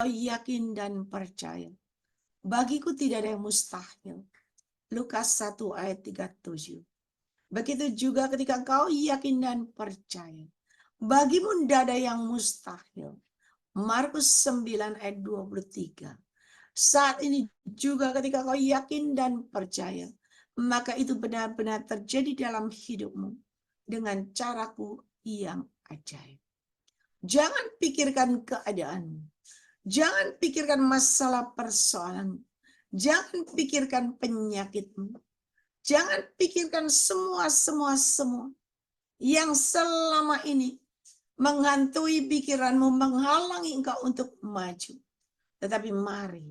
yakin dan percaya, bagiku tidak ada yang mustahil. Lukas 1 ayat 37. Begitu juga ketika kau yakin dan percaya, bagimu tidak ada yang mustahil. Markus 9 ayat 23. Saat ini juga ketika kau yakin dan percaya, maka itu benar-benar terjadi dalam hidupmu dengan caraku yang ajaib. Jangan pikirkan keadaanmu. Jangan pikirkan masalah persoalanmu. Jangan pikirkan penyakitmu. Jangan pikirkan semua yang selama ini menghantui pikiranmu, menghalangi engkau untuk maju. Tetapi mari,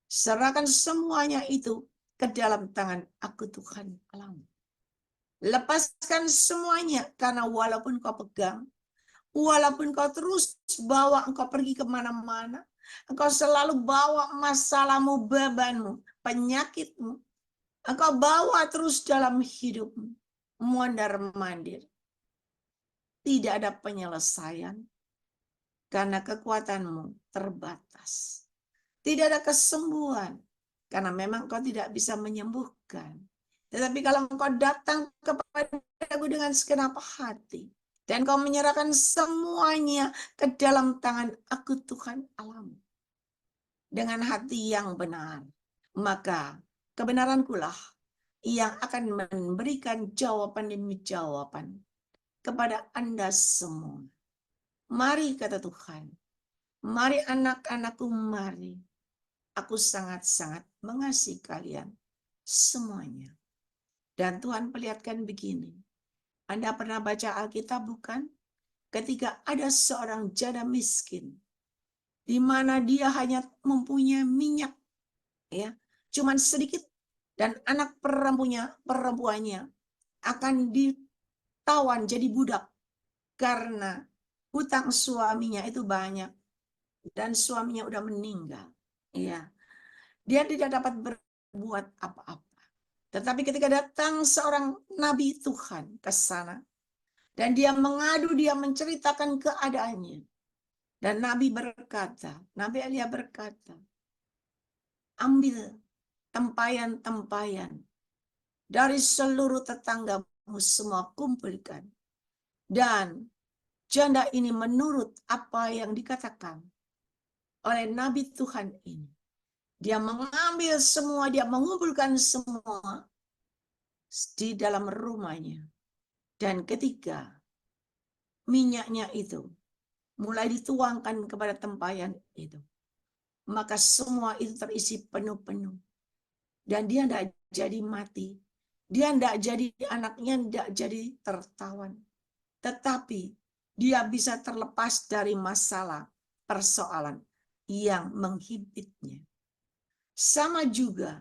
serahkan semuanya itu ke dalam tangan Aku Tuhan Allahmu. Lepaskan semuanya, karena walaupun kau pegang, walaupun kau terus bawa engkau pergi kemana-mana, engkau selalu bawa masalahmu, bebanmu, penyakitmu, engkau bawa terus dalam hidupmu, mondar-mandir. Tidak ada penyelesaian, karena kekuatanmu terbatas. Tidak ada kesembuhan, karena memang kau tidak bisa menyembuhkan. Tetapi kalau engkau datang kepadaku dengan segenap hati, dan kau menyerahkan semuanya ke dalam tangan Aku Tuhan Allahmu, dengan hati yang benar, maka kebenarankulah yang akan memberikan jawaban demi jawaban kepada Anda semua. Mari, kata Tuhan, mari anak-anakku, mari. Aku sangat-sangat mengasihi kalian semuanya. Dan Tuhan perlihatkan begini. Anda pernah baca Alkitab bukan? Ketika ada seorang janda miskin, di mana dia hanya mempunyai minyak, ya, cuman sedikit, dan anak perempuannya akan ditawan jadi budak karena hutang suaminya itu banyak dan suaminya udah meninggal. Ya, dia tidak dapat berbuat apa-apa. Tetapi ketika datang seorang nabi Tuhan ke sana, dan dia mengadu, dia menceritakan keadaannya. Dan Nabi Elia berkata, ambil tempayan-tempayan dari seluruh tetanggamu semua, kumpulkan. Dan janda ini menurut apa yang dikatakan oleh Nabi Tuhan ini. Dia mengambil semua, dia mengumpulkan semua di dalam rumahnya. Dan ketika minyaknya itu mulai dituangkan kepada tempayan itu, maka semua itu terisi penuh-penuh. Dan dia tidak jadi mati. Dia tidak jadi, anaknya tidak jadi tertawan. Tetapi dia bisa terlepas dari masalah, persoalan yang menghibitnya. Sama juga,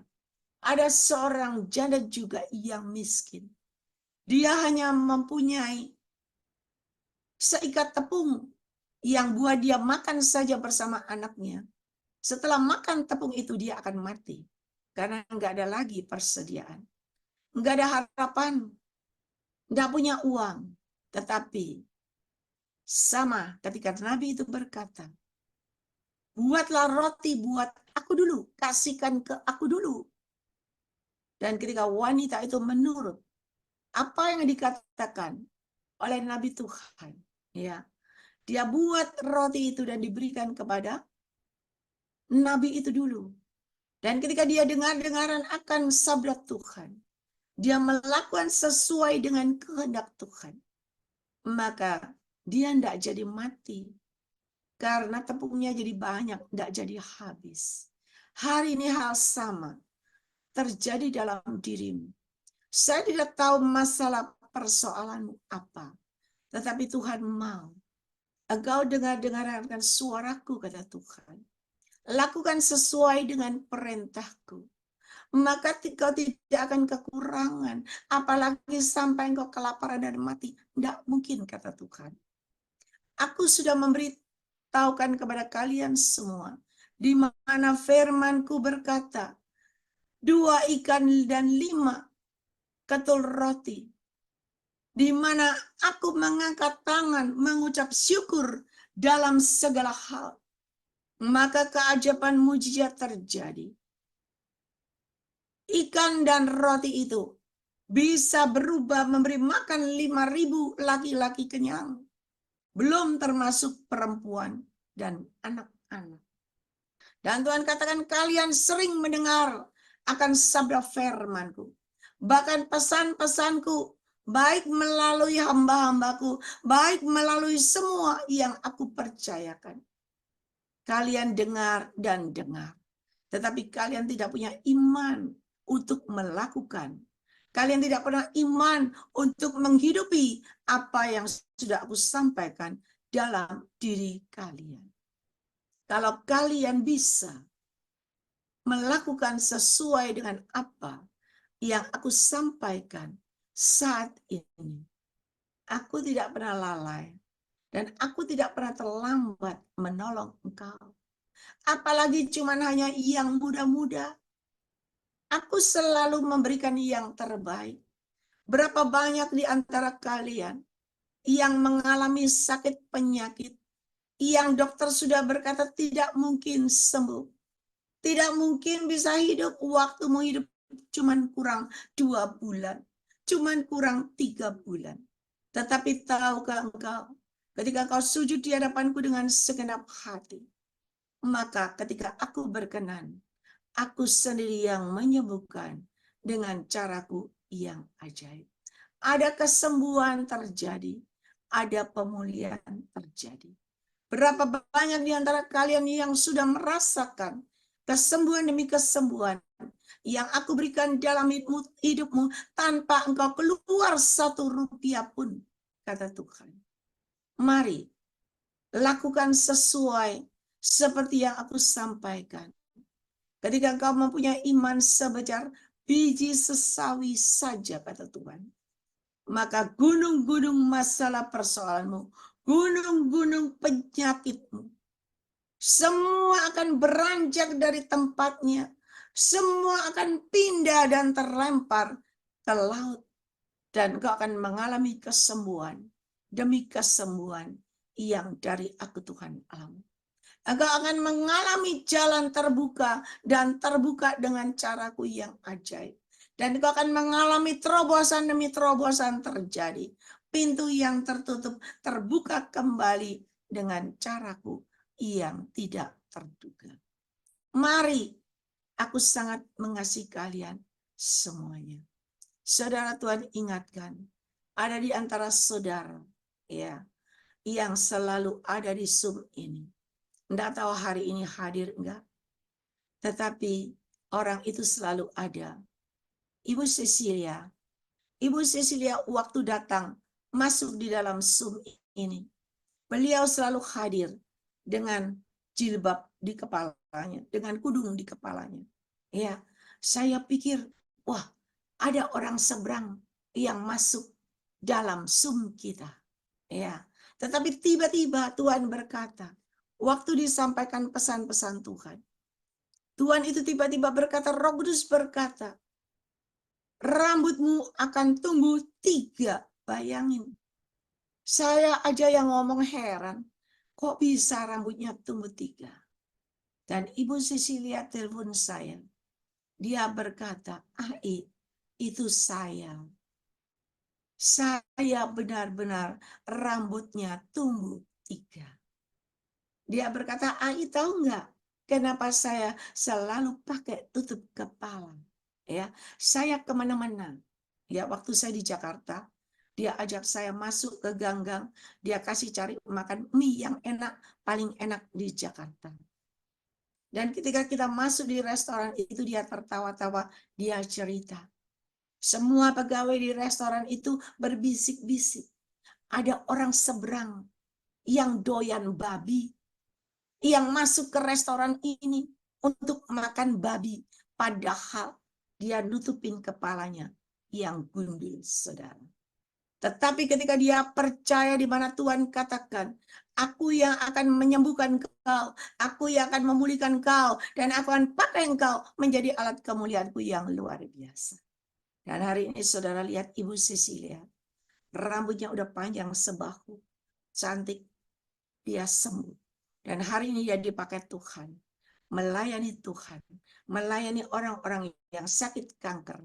ada seorang janda juga yang miskin. Dia hanya mempunyai seikat tepung yang buat dia makan saja bersama anaknya. Setelah makan tepung itu dia akan mati. Karena nggak ada lagi persediaan. Nggak ada harapan. Nggak punya uang. Tetapi sama ketika Nabi itu berkata, buatlah roti buat aku dulu. Kasihkan ke aku dulu. Dan ketika wanita itu menurut apa yang dikatakan oleh Nabi Tuhan, ya, dia buat roti itu dan diberikan kepada Nabi itu dulu. Dan ketika dia dengar-dengaran akan sabda Tuhan, dia melakukan sesuai dengan kehendak Tuhan, maka dia tidak jadi mati. Karena tepungnya jadi banyak, tidak jadi habis. Hari ini hal sama terjadi dalam dirimu. Saya tidak tahu masalah persoalanmu apa, tetapi Tuhan mau engkau dengar-dengarkan suaraku, kata Tuhan. Lakukan sesuai dengan perintahku, maka kau tidak akan kekurangan, apalagi sampai engkau kelaparan dan mati. Tidak mungkin, kata Tuhan. Aku sudah memberitahukan kepada kalian semua, di mana firman-Ku berkata, 2 ikan dan 5 ketul roti, di mana aku mengangkat tangan mengucap syukur dalam segala hal. maka keajaiban mujizat terjadi. Ikan dan roti itu bisa berubah memberi makan 5.000 laki-laki kenyang. Belum termasuk perempuan dan anak-anak. Dan Tuhan katakan, kalian sering mendengar akan sabda firman-Ku. Bahkan pesan-pesanku, baik melalui hamba-hambaku, baik melalui semua yang aku percayakan. Kalian dengar dan dengar. Tetapi kalian tidak punya iman untuk melakukan. Kalian tidak pernah iman untuk menghidupi apa yang sudah aku sampaikan dalam diri kalian. Kalau kalian bisa melakukan sesuai dengan apa yang aku sampaikan saat ini, aku tidak pernah lalai dan aku tidak pernah terlambat menolong engkau. Apalagi cuman hanya yang muda-muda. Aku selalu memberikan yang terbaik. Berapa banyak di antara kalian yang mengalami sakit penyakit, yang dokter sudah berkata tidak mungkin sembuh. Tidak mungkin bisa hidup, waktumu hidup cuman kurang 2 bulan. Cuman kurang 3 bulan. Tetapi tahukah engkau, ketika kau sujud di hadapanku dengan segenap hati, maka ketika aku berkenan, aku sendiri yang menyembuhkan dengan caraku yang ajaib. Ada kesembuhan terjadi, ada pemulihan terjadi. Berapa banyak di antara kalian yang sudah merasakan kesembuhan demi kesembuhan yang aku berikan dalam hidupmu tanpa engkau keluar 1 rupiah pun, kata Tuhan. Mari lakukan sesuai seperti yang aku sampaikan. Ketika engkau mempunyai iman sebesar biji sesawi saja, kata Tuhan, maka gunung-gunung masalah persoalanmu, gunung-gunung penyakitmu, semua akan beranjak dari tempatnya. Semua akan pindah dan terlempar ke laut. Dan kau akan mengalami kesembuhan demi kesembuhan yang dari aku Tuhan Allahmu. Engkau akan mengalami jalan terbuka dan terbuka dengan caraku yang ajaib. Dan engkau akan mengalami terobosan demi terobosan terjadi. Pintu yang tertutup terbuka kembali dengan caraku yang tidak terduga. Mari, aku sangat mengasihi kalian semuanya. Saudara, Tuhan ingatkan, ada di antara saudara ya yang selalu ada di Zoom ini. Enggak tahu hari ini hadir enggak, tetapi orang itu selalu ada. Ibu Cecilia waktu datang masuk di dalam Zoom ini, beliau selalu hadir dengan jilbab di kepalanya, dengan kudung di kepalanya. Ya, saya pikir, wah, ada orang seberang yang masuk dalam Zoom kita. Ya, tetapi tiba-tiba Tuhan berkata, waktu disampaikan pesan-pesan Tuhan, Tuhan itu tiba-tiba berkata, Roh Kudus berkata, rambutmu akan tumbuh 3. Bayangin. Saya aja yang ngomong heran. Kok bisa rambutnya tumbuh 3? Dan Ibu Cecilia telepon saya. Dia berkata, itu saya. Saya benar-benar rambutnya tumbuh 3. Dia berkata, tahu nggak kenapa saya selalu pakai tutup kepala? Ya, saya kemana-mana. Ya, waktu saya di Jakarta, dia ajak saya masuk ke ganggang, dia kasih cari makan mie yang enak, paling enak di Jakarta. Dan ketika kita masuk di restoran itu, dia tertawa-tawa, dia cerita. Semua pegawai di restoran itu berbisik-bisik. Ada orang seberang yang doyan babi, yang masuk ke restoran ini untuk makan babi, padahal dia nutupin kepalanya yang gundul, saudara. Tetapi ketika dia percaya di mana Tuhan katakan, aku yang akan menyembuhkan kau, aku yang akan memulihkan kau, dan aku akan pakai engkau menjadi alat kemuliaanku yang luar biasa. Dan hari ini saudara lihat Ibu Cecilia, rambutnya udah panjang sebahu, cantik, dia sembuh. Dan hari ini dia dipakai Tuhan, melayani Tuhan, melayani orang-orang yang sakit kanker.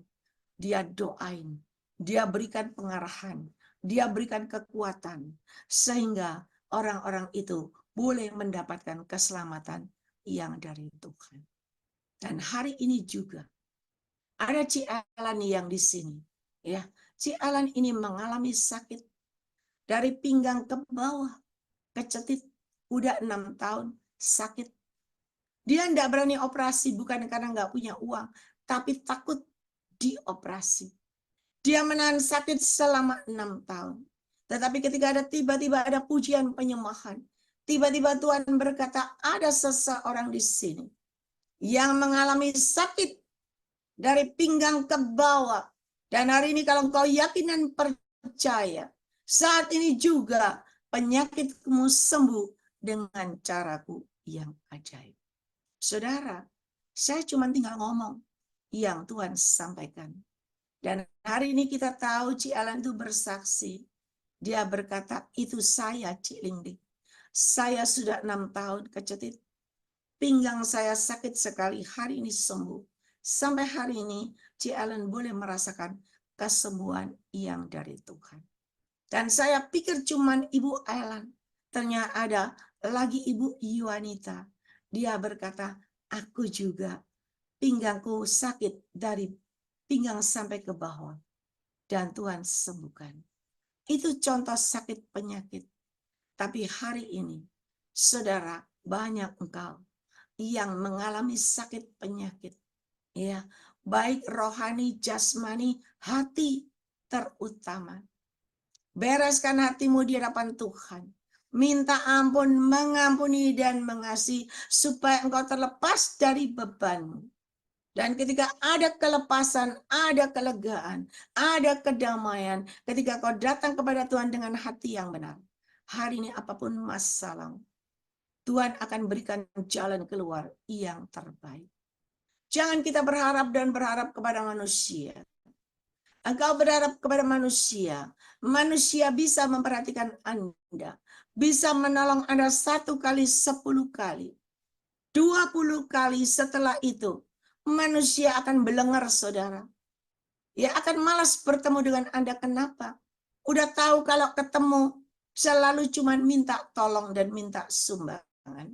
Dia doain, dia berikan pengarahan, dia berikan kekuatan, sehingga orang-orang itu boleh mendapatkan keselamatan yang dari Tuhan. Dan hari ini juga ada Ci Alan yang di sini, ya. Ci Alan ini mengalami sakit dari pinggang ke bawah, kecetit, udah 6 tahun sakit. Dia tidak berani operasi bukan karena nggak punya uang, tapi takut dioperasi. Dia menahan sakit selama 6 tahun. Tetapi ketika ada tiba-tiba ada pujian penyembahan, tiba-tiba Tuhan berkata, ada seseorang di sini yang mengalami sakit dari pinggang ke bawah. Dan hari ini kalau engkau yakin dan percaya, saat ini juga penyakitmu sembuh dengan caraku yang ajaib. Saudara, saya cuma tinggal ngomong yang Tuhan sampaikan. Dan hari ini kita tahu Ci Alan itu bersaksi. Dia berkata, itu saya Cik Lingdik. Saya sudah 6 tahun kecetit. Pinggang saya sakit sekali, hari ini sembuh. Sampai hari ini Ci Alan boleh merasakan kesembuhan yang dari Tuhan. Dan saya pikir cuman Ibu Alan. Ternyata ada lagi Ibu Yuanita. Dia berkata, aku juga pinggangku sakit dari pinggang sampai ke bawah. Dan Tuhan sembuhkan. Itu contoh sakit penyakit. Tapi hari ini, saudara, banyak engkau yang mengalami sakit penyakit. Ya, baik rohani, jasmani, hati terutama. Bereskan hatimu di hadapan Tuhan. Minta ampun, mengampuni dan mengasihi supaya engkau terlepas dari bebanmu. Dan ketika ada kelepasan, ada kelegaan, ada kedamaian, ketika kau datang kepada Tuhan dengan hati yang benar. Hari ini apapun masalah, Tuhan akan berikan jalan keluar yang terbaik. Jangan kita berharap dan berharap kepada manusia. Engkau berharap kepada manusia. Manusia bisa memperhatikan Anda. Bisa menolong Anda 1 kali, 10 kali. 20 kali setelah itu. Manusia akan belengar, saudara. Ya akan malas bertemu dengan Anda. Kenapa? Udah tahu kalau ketemu selalu cuma minta tolong dan minta sumbangan.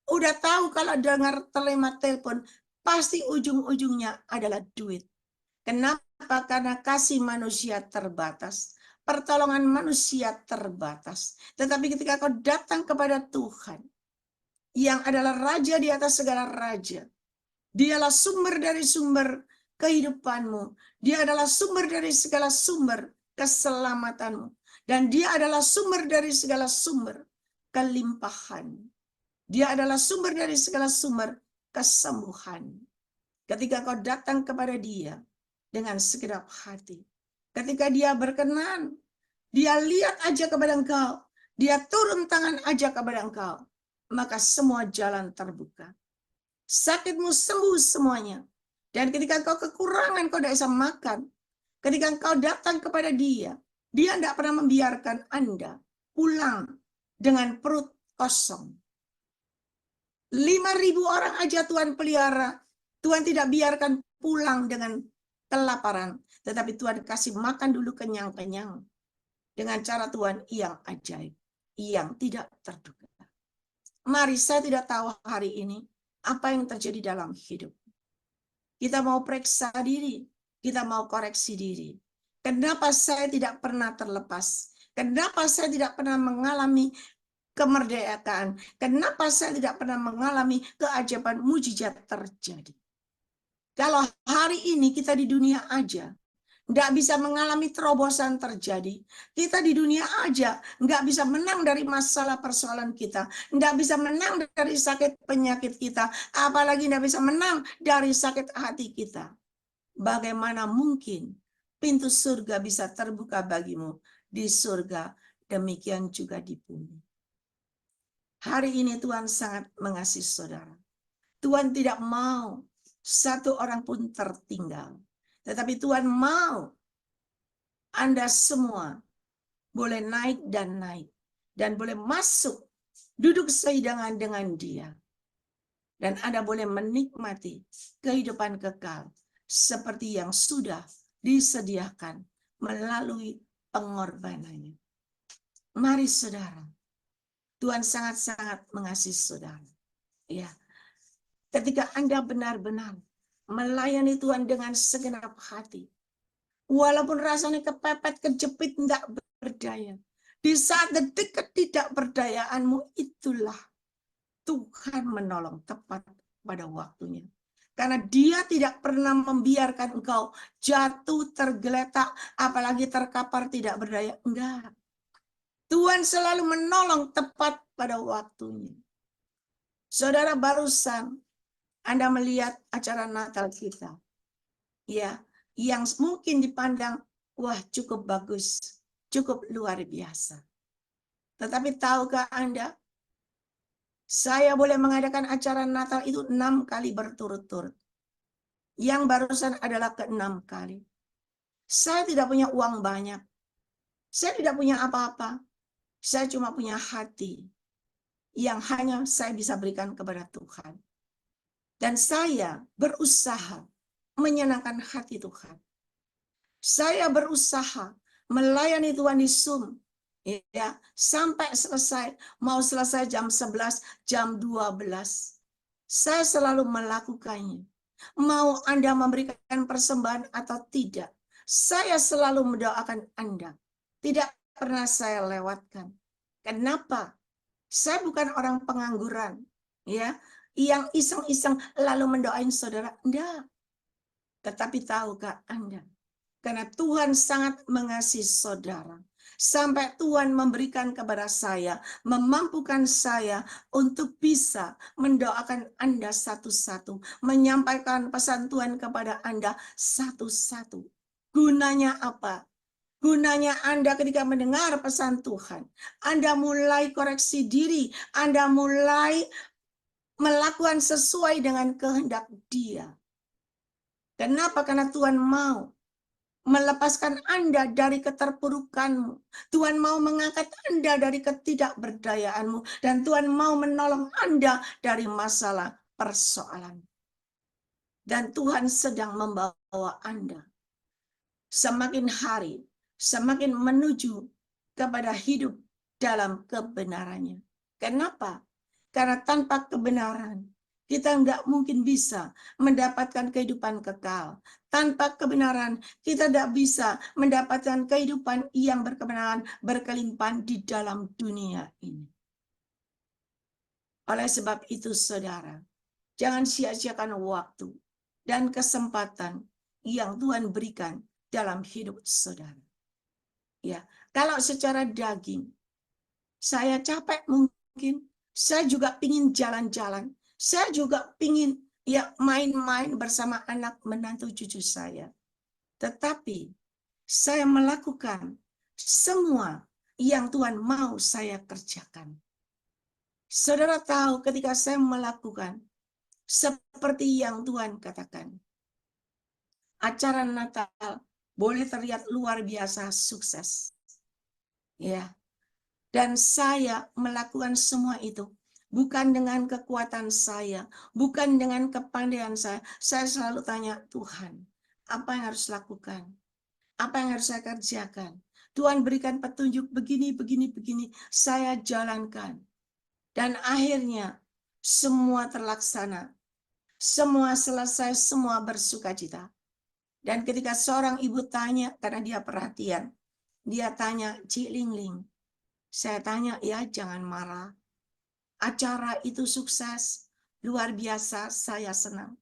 Udah tahu kalau dengar terima telepon pasti ujung-ujungnya adalah duit. Kenapa? Karena kasih manusia terbatas, pertolongan manusia terbatas. Tetapi ketika kau datang kepada Tuhan, yang adalah Raja di atas segala raja, Dialah sumber dari sumber kehidupanmu, Dia adalah sumber dari segala sumber keselamatanmu, dan Dia adalah sumber dari segala sumber kelimpahan. Dia adalah sumber dari segala sumber kesembuhan. Ketika kau datang kepada Dia dengan segenap hati, ketika Dia berkenan, Dia lihat aja kepada engkau, Dia turun tangan aja kepada engkau, maka semua jalan terbuka. Sakitmu sembuh semuanya. Dan ketika engkau kekurangan, kau tidak bisa makan. Ketika engkau datang kepada Dia, Dia tidak pernah membiarkan Anda pulang dengan perut kosong. 5.000 orang aja Tuhan pelihara. Tuhan tidak biarkan pulang dengan kelaparan. Tetapi Tuhan kasih makan dulu kenyang-kenyang. Dengan cara Tuhan yang ajaib. Yang tidak terduga. Mari, saya tidak tahu hari ini apa yang terjadi dalam hidup. Kita mau periksa diri. Kita mau koreksi diri. Kenapa saya tidak pernah terlepas? Kenapa saya tidak pernah mengalami kemerdekaan? Kenapa saya tidak pernah mengalami keajaiban mujizat terjadi? Kalau hari ini kita di dunia aja, nggak bisa mengalami terobosan terjadi. Kita di dunia aja nggak bisa menang dari masalah persoalan kita. Nggak bisa menang dari sakit penyakit kita. Apalagi nggak bisa menang dari sakit hati kita. Bagaimana mungkin pintu surga bisa terbuka bagimu di surga, demikian juga di bumi. Hari ini Tuhan sangat mengasihi saudara. Tuhan tidak mau satu orang pun tertinggal. Tetapi Tuhan mau Anda semua boleh naik dan naik. Dan boleh masuk duduk sehidangan dengan Dia. Dan Anda boleh menikmati kehidupan kekal seperti yang sudah disediakan melalui pengorbanannya. Mari saudara, Tuhan sangat-sangat mengasihi saudara. Ya, ketika Anda benar-benar melayani Tuhan dengan segenap hati, walaupun rasanya kepepet, kejepit, tidak berdaya, di saat detik ketidakberdayaanmu itulah Tuhan menolong tepat pada waktunya. Karena Dia tidak pernah membiarkan engkau jatuh, tergeletak, apalagi terkapar tidak berdaya. Enggak. Tuhan selalu menolong tepat pada waktunya. Saudara, barusan Anda melihat acara Natal kita. Ya, yang mungkin dipandang, wah cukup bagus, cukup luar biasa. Tetapi tahukah Anda, saya boleh mengadakan acara Natal itu 6 kali berturut-turut. Yang barusan adalah ke-6 kali. Saya tidak punya uang banyak. Saya tidak punya apa-apa. Saya cuma punya hati yang hanya saya bisa berikan kepada Tuhan. Dan saya berusaha menyenangkan hati Tuhan. Saya berusaha melayani Tuhan di Zoom. Ya, sampai selesai, mau selesai jam 11, jam 12. Saya selalu melakukannya. Mau Anda memberikan persembahan atau tidak, saya selalu mendoakan Anda. Tidak pernah saya lewatkan. Kenapa? Saya bukan orang pengangguran, ya, yang iseng-iseng lalu mendoain saudara. Enggak. Tetapi tahukah Anda? Karena Tuhan sangat mengasihi saudara. Sampai Tuhan memberikan kepada saya, memampukan saya untuk bisa mendoakan Anda satu-satu, menyampaikan pesan Tuhan kepada Anda satu-satu. Gunanya apa? Gunanya Anda ketika mendengar pesan Tuhan, Anda mulai koreksi diri, Anda mulai melakukan sesuai dengan kehendak Dia. Kenapa? Karena Tuhan mau melepaskan Anda dari keterpurukanmu. Tuhan mau mengangkat Anda dari ketidakberdayaanmu. Dan Tuhan mau menolong Anda dari masalah persoalan. Dan Tuhan sedang membawa Anda semakin hari, semakin menuju kepada hidup dalam kebenarannya. Kenapa? Karena tanpa kebenaran, kita nggak mungkin bisa mendapatkan kehidupan kekal. Tanpa kebenaran, kita tidak bisa mendapatkan kehidupan yang berkebenaran, berkelimpahan di dalam dunia ini. Oleh sebab itu, saudara, jangan sia-siakan waktu dan kesempatan yang Tuhan berikan dalam hidup saudara. Ya, kalau secara daging, saya capek mungkin, saya juga pingin jalan-jalan, saya juga pingin ya main-main bersama anak menantu cucu saya. Tetapi saya melakukan semua yang Tuhan mau saya kerjakan. Saudara tahu ketika saya melakukan seperti yang Tuhan katakan, acara Natal boleh terlihat luar biasa sukses. Ya. Dan saya melakukan semua itu bukan dengan kekuatan saya, bukan dengan kepandaian saya. Saya selalu tanya, Tuhan, apa yang harus lakukan? Apa yang harus saya kerjakan? Tuhan berikan petunjuk begini, begini, begini. Saya jalankan. Dan akhirnya semua terlaksana. Semua selesai, semua bersukacita. Dan ketika seorang ibu tanya, karena dia perhatian, dia tanya, Cik Lingling, saya tanya, ya jangan marah. Acara itu sukses, luar biasa, saya senang.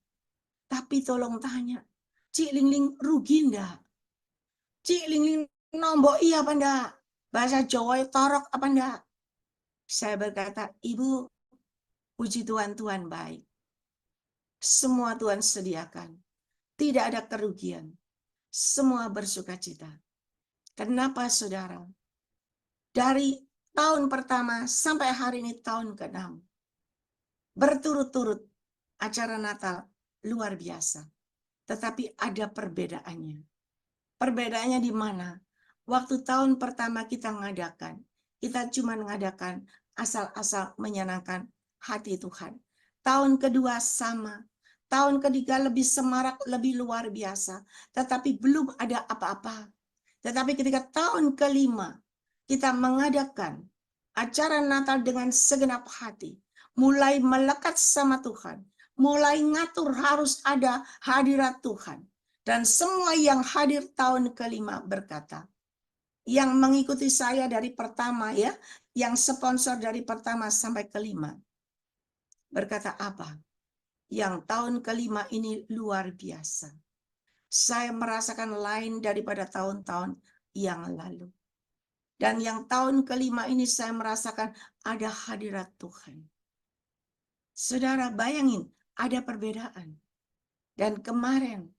Tapi tolong tanya, Cik Lingling rugi enggak? Cik Lingling nombok iya apa enggak? Bahasa Jawa torok apa enggak? Saya berkata, Ibu, puji Tuhan, Tuhan baik. Semua Tuhan sediakan. Tidak ada kerugian. Semua bersukacita. Kenapa saudara? Dari tahun pertama sampai hari ini tahun ke-6. Berturut-turut acara Natal luar biasa. Tetapi ada perbedaannya. Perbedaannya di mana? Waktu tahun pertama kita ngadakan, kita cuma mengadakan asal-asal menyenangkan hati Tuhan. Tahun kedua sama. Tahun ketiga lebih semarak, lebih luar biasa. Tetapi belum ada apa-apa. Tetapi ketika tahun kelima, kita mengadakan acara Natal dengan segenap hati. Mulai melekat sama Tuhan. Mulai ngatur harus ada hadirat Tuhan. Dan semua yang hadir tahun kelima berkata, yang mengikuti saya dari pertama ya, yang sponsor dari pertama sampai kelima, berkata apa? Yang tahun kelima ini luar biasa. Saya merasakan lain daripada tahun-tahun yang lalu. Dan yang tahun kelima ini saya merasakan ada hadirat Tuhan. Saudara bayangin, ada perbedaan. Dan kemarin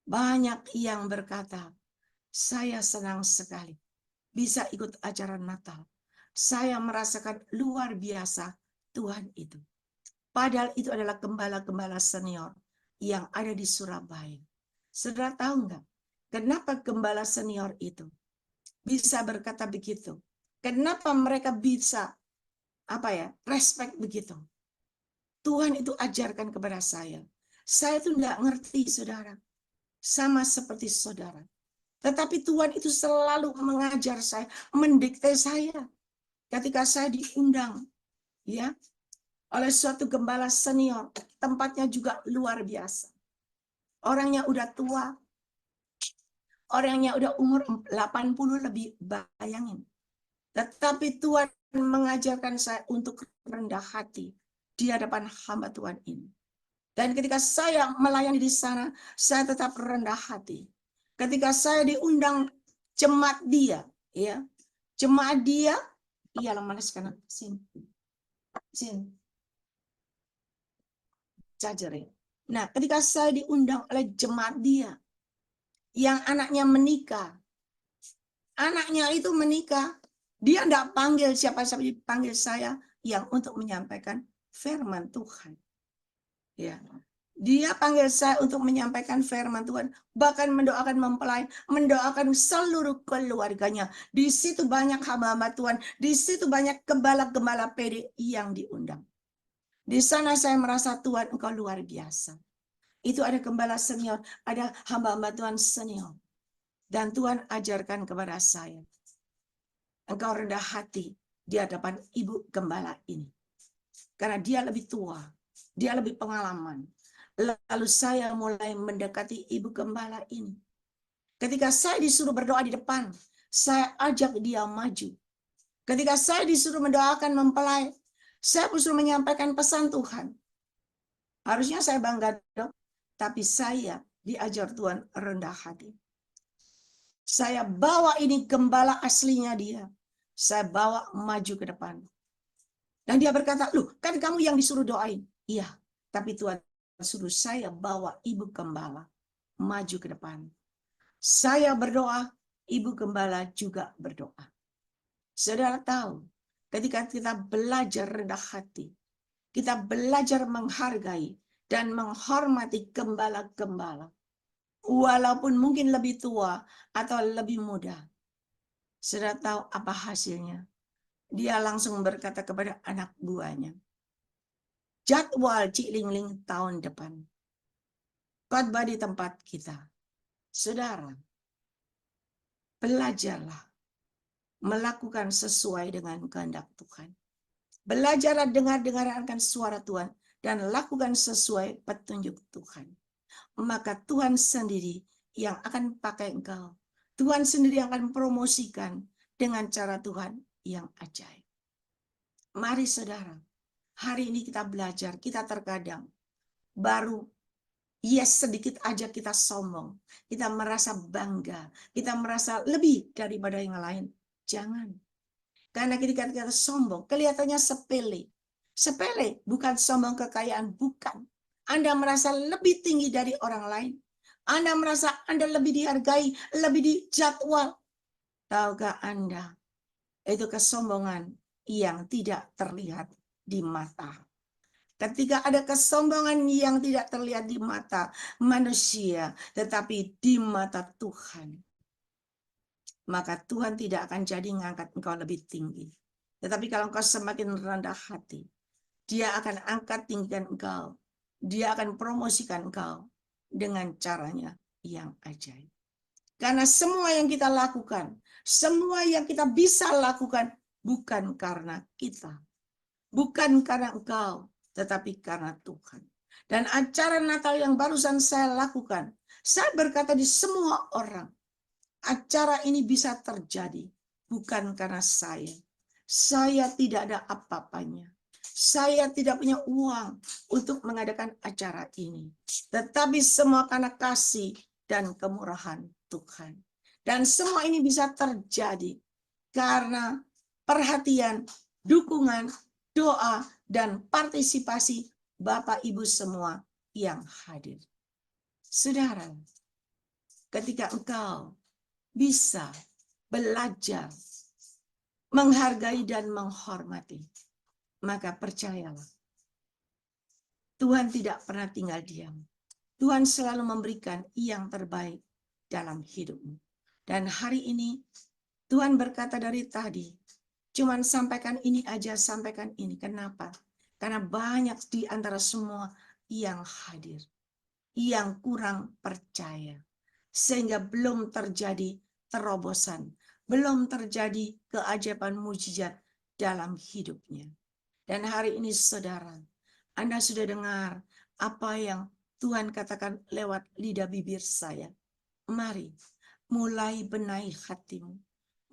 banyak yang berkata, saya senang sekali bisa ikut acara Natal. Saya merasakan luar biasa Tuhan itu. Padahal itu adalah gembala-gembala senior yang ada di Surabaya. Saudara tahu nggak? Kenapa gembala senior itu bisa berkata begitu? Kenapa mereka bisa respect begitu? Tuhan itu ajarkan kepada saya. Saya tuh nggak ngerti, saudara. Sama seperti saudara. Tetapi Tuhan itu selalu mengajar saya, mendikte saya. Ketika saya diundang, ya, oleh suatu gembala senior, tempatnya juga luar biasa. Orangnya udah tua, orangnya udah umur 80 lebih, bayangin. Tetapi Tuhan mengajarkan saya untuk rendah hati di hadapan hamba Tuhan ini. Dan ketika saya melayani di sana, saya tetap rendah hati. Ketika saya diundang jemaat dia, ya, jemaat dia, iyalah mana sekarang, sini, charger. Nah, ketika saya diundang oleh jemaat dia, yang anaknya menikah, dia tidak panggil siapa-siapa, dipanggil saya yang untuk menyampaikan firman Tuhan. Ya, dia panggil saya untuk menyampaikan firman Tuhan, bahkan mendoakan mempelai, mendoakan seluruh keluarganya. Di situ banyak hamba-hamba Tuhan, di situ banyak gembala-gembala PD yang diundang. Di sana saya merasa Tuhan engkau luar biasa. Itu ada gembala senior, ada hamba-hamba Tuhan senior. Dan Tuhan ajarkan kepada saya, engkau rendah hati di hadapan ibu gembala ini. Karena dia lebih tua, dia lebih pengalaman. Lalu saya mulai mendekati ibu gembala ini. Ketika saya disuruh berdoa di depan, saya ajak dia maju. Ketika saya disuruh mendoakan mempelai, saya disuruh menyampaikan pesan Tuhan. Harusnya saya bangga dong, tapi saya diajar Tuhan rendah hati. Saya bawa ini gembala aslinya dia. Saya bawa maju ke depan. Dan dia berkata, loh kan kamu yang disuruh doain. Iya, tapi Tuhan suruh saya bawa ibu gembala maju ke depan. Saya berdoa, ibu gembala juga berdoa. Saudara tahu, ketika kita belajar rendah hati, kita belajar menghargai dan menghormati gembala-gembala. Walaupun mungkin lebih tua atau lebih muda. Saudara tahu apa hasilnya? Dia langsung berkata kepada anak buahnya, jadwal Cik Lingling tahun depan, khotbah di tempat kita. Saudara, belajarlah melakukan sesuai dengan kehendak Tuhan. Belajarlah dengar-dengarkan suara Tuhan dan lakukan sesuai petunjuk Tuhan. Maka Tuhan sendiri yang akan pakai engkau. Tuhan sendiri yang akan promosikan dengan cara Tuhan yang ajaib. Mari saudara, hari ini kita belajar, kita terkadang baru sedikit aja kita sombong, kita merasa bangga, kita merasa lebih daripada yang lain. Jangan. Karena ketika kita sombong, kelihatannya sepele. Sepele, bukan sombong kekayaan, bukan. Anda merasa lebih tinggi dari orang lain. Anda merasa Anda lebih dihargai, lebih dijadwal. Tahukah Anda, itu kesombongan yang tidak terlihat di mata. Ketika ada kesombongan yang tidak terlihat di mata manusia, tetapi di mata Tuhan, maka Tuhan tidak akan jadi mengangkat engkau lebih tinggi. Tetapi kalau engkau semakin rendah hati, Dia akan angkat tinggikan engkau. Dia akan promosikan engkau dengan caranya yang ajaib. Karena semua yang kita lakukan, semua yang kita bisa lakukan bukan karena kita, bukan karena engkau, tetapi karena Tuhan. Dan acara Natal yang barusan saya lakukan, saya berkata di semua orang, acara ini bisa terjadi bukan karena saya. Saya tidak ada apa-apanya. Saya tidak punya uang untuk mengadakan acara ini. Tetapi semua karena kasih dan kemurahan Tuhan. Dan semua ini bisa terjadi karena perhatian, dukungan, doa, dan partisipasi Bapak Ibu semua yang hadir. Saudara, ketika engkau bisa belajar menghargai dan menghormati, maka percayalah, Tuhan tidak pernah tinggal diam. Tuhan selalu memberikan yang terbaik dalam hidupmu. Dan hari ini Tuhan berkata dari tadi, cuman sampaikan ini aja, sampaikan ini. Kenapa? Karena banyak di antara semua yang hadir, yang kurang percaya. Sehingga belum terjadi terobosan, belum terjadi keajaiban mujizat dalam hidupnya. Dan hari ini saudara, Anda sudah dengar apa yang Tuhan katakan lewat lidah bibir saya. Mari, mulai benahi hatimu.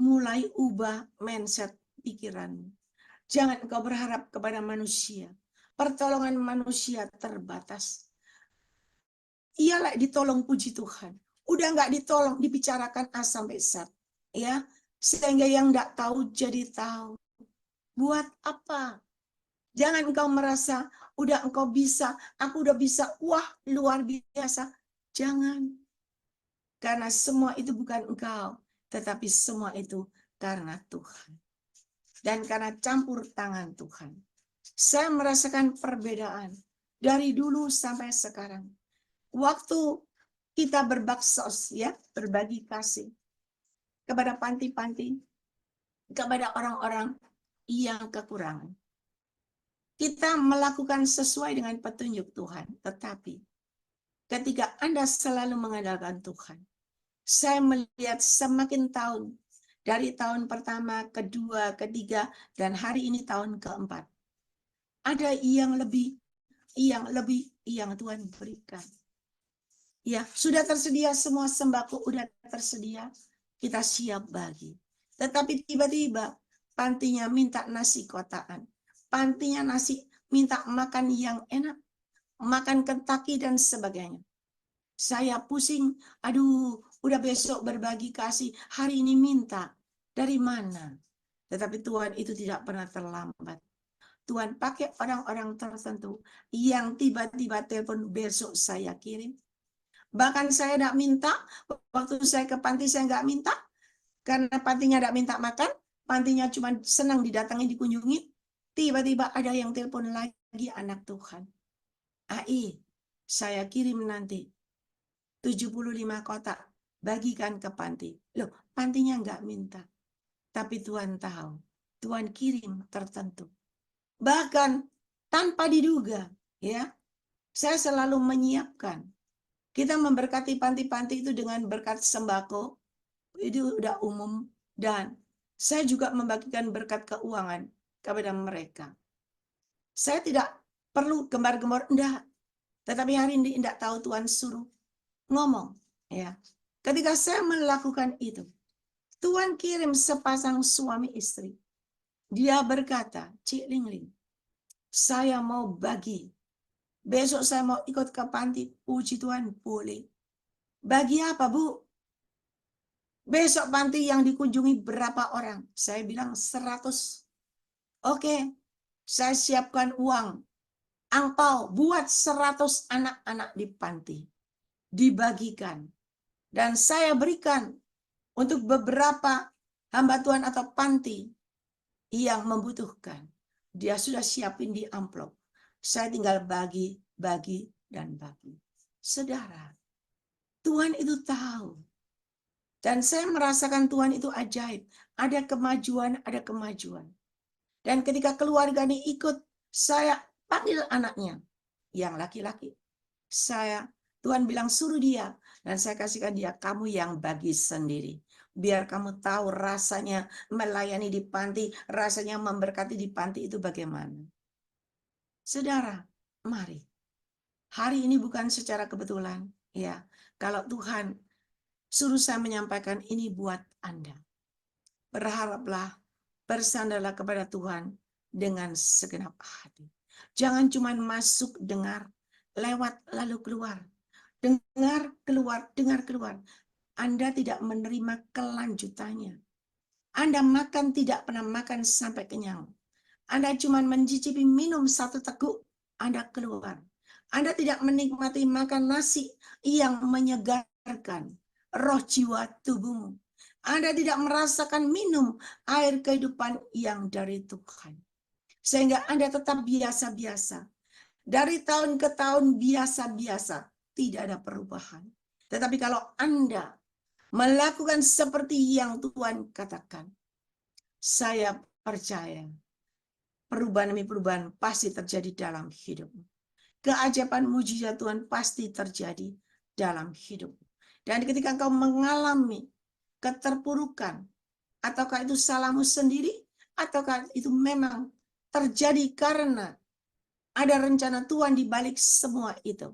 Mulai ubah mindset pikiranmu. Jangan engkau berharap kepada manusia. Pertolongan manusia terbatas. Ialah ditolong puji Tuhan. Udah nggak ditolong, dibicarakan A sampai Z. Ya, sehingga yang nggak tahu jadi tahu. Buat apa? Jangan engkau merasa, udah engkau bisa, aku udah bisa, wah luar biasa. Jangan. Karena semua itu bukan engkau, tetapi semua itu karena Tuhan. Dan karena campur tangan Tuhan. Saya merasakan perbedaan dari dulu sampai sekarang. Waktu kita berbaksos, ya, berbagi kasih kepada panti-panti, kepada orang-orang yang kekurangan. Kita melakukan sesuai dengan petunjuk Tuhan. Tetapi ketika Anda selalu mengandalkan Tuhan, saya melihat semakin tahun, dari tahun pertama, kedua, ketiga, dan hari ini tahun keempat. Ada yang lebih yang Tuhan berikan. Ya, sudah tersedia semua sembako, udah tersedia, kita siap bagi. Tetapi tiba-tiba pantinya minta nasi kotaan. Pantinya nasi, minta makan yang enak, makan Kentucky dan sebagainya. Saya pusing, aduh, udah besok berbagi kasih, hari ini minta. Dari mana? Tetapi Tuhan itu tidak pernah terlambat. Tuhan pakai orang-orang tertentu yang tiba-tiba telepon, besok saya kirim. Bahkan saya tidak minta, waktu saya ke panti saya nggak minta, karena pantinya tidak minta makan, pantinya cuma senang didatangi, dikunjungi. Tiba-tiba ada yang telepon lagi, anak Tuhan. AI, saya kirim nanti 75 kotak, bagikan ke panti. Loh, pantinya nggak minta. Tapi Tuhan tahu, Tuhan kirim tertentu. Bahkan tanpa diduga, ya, saya selalu menyiapkan. Kita memberkati panti-panti itu dengan berkat sembako, itu udah umum, dan saya juga membagikan berkat keuangan kepada mereka. Saya tidak perlu gembar-gembor, enggak. Tetapi hari ini enggak tahu Tuhan suruh ngomong, ya. Ketika saya melakukan itu, Tuhan kirim sepasang suami istri. Dia berkata, Cik Lingling, saya mau bagi. Besok saya mau ikut ke panti. Puji Tuhan, boleh. Bagi apa, Bu? Besok panti yang dikunjungi berapa orang? Saya bilang 100. Oke, saya siapkan uang. Angpau buat 100 anak-anak di panti. Dibagikan. Dan saya berikan untuk beberapa hamba Tuhan atau panti yang membutuhkan. Dia sudah siapin di amplop. Saya tinggal bagi, dan bagi. Saudara, Tuhan itu tahu. Dan saya merasakan Tuhan itu ajaib. Ada kemajuan, ada kemajuan. Dan ketika keluarga ini ikut, saya panggil anaknya yang laki-laki. Tuhan bilang suruh dia, dan saya kasihkan dia, kamu yang bagi sendiri. Biar kamu tahu rasanya melayani di panti, rasanya memberkati di panti itu bagaimana. Saudara, mari. Hari ini bukan secara kebetulan, ya. Kalau Tuhan suruh saya menyampaikan ini buat Anda. Berharaplah, bersandarlah kepada Tuhan dengan segenap hati. Jangan cuma masuk, dengar, lewat, lalu keluar. Dengar, keluar, dengar, keluar. Anda tidak menerima kelanjutannya. Anda makan tidak pernah makan sampai kenyang. Anda cuma mencicipi minum satu teguk, Anda keluar. Anda tidak menikmati makan nasi yang menyegarkan roh jiwa tubuhmu. Anda tidak merasakan minum air kehidupan yang dari Tuhan. Sehingga Anda tetap biasa-biasa. Dari tahun ke tahun biasa-biasa. Tidak ada perubahan. Tetapi kalau Anda melakukan seperti yang Tuhan katakan, saya percaya perubahan demi perubahan pasti terjadi dalam hidupmu. Keajaiban mujizat Tuhan pasti terjadi dalam hidupmu. Dan ketika engkau mengalami keterpurukan, ataukah itu salahmu sendiri, ataukah itu memang terjadi karena ada rencana Tuhan di balik semua itu.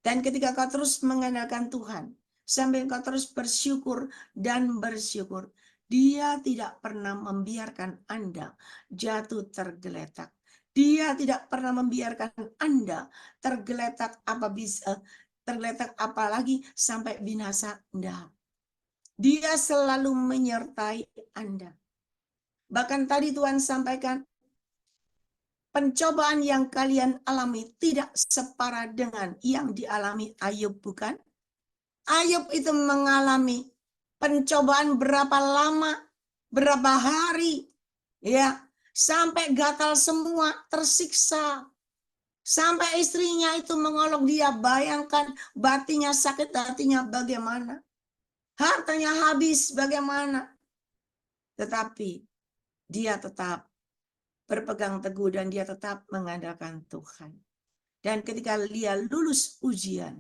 Dan ketika kau terus mengandalkan Tuhan, sambil kau terus bersyukur dan bersyukur, Dia tidak pernah membiarkan Anda jatuh tergeletak. Dia tidak pernah membiarkan Anda tergeletak apalagi sampai binasa. Enggak. Dia selalu menyertai Anda. Bahkan tadi Tuhan sampaikan, pencobaan yang kalian alami tidak separah dengan yang dialami Ayub, bukan? Ayub itu mengalami pencobaan berapa lama, berapa hari, ya, sampai gatal semua, tersiksa. Sampai istrinya itu mengolok dia, bayangkan batinnya sakit, hatinya bagaimana. Hartanya habis bagaimana. Tetapi dia tetap berpegang teguh dan dia tetap mengandalkan Tuhan. Dan ketika dia lulus ujian,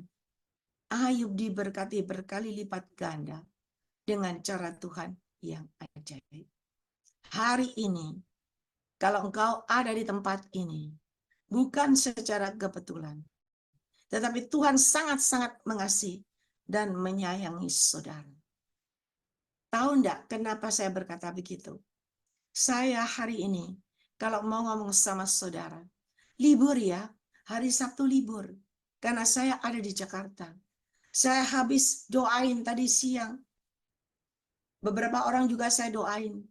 Ayub diberkati berkali lipat ganda dengan cara Tuhan yang ajaib. Hari ini, kalau engkau ada di tempat ini, bukan secara kebetulan, tetapi Tuhan sangat-sangat mengasihi dan menyayangi saudara. Tahu enggak kenapa saya berkata begitu? Saya hari ini, kalau mau ngomong sama saudara, libur ya, hari Sabtu libur, karena saya ada di Jakarta. Saya habis doain tadi siang. Beberapa orang juga saya doain.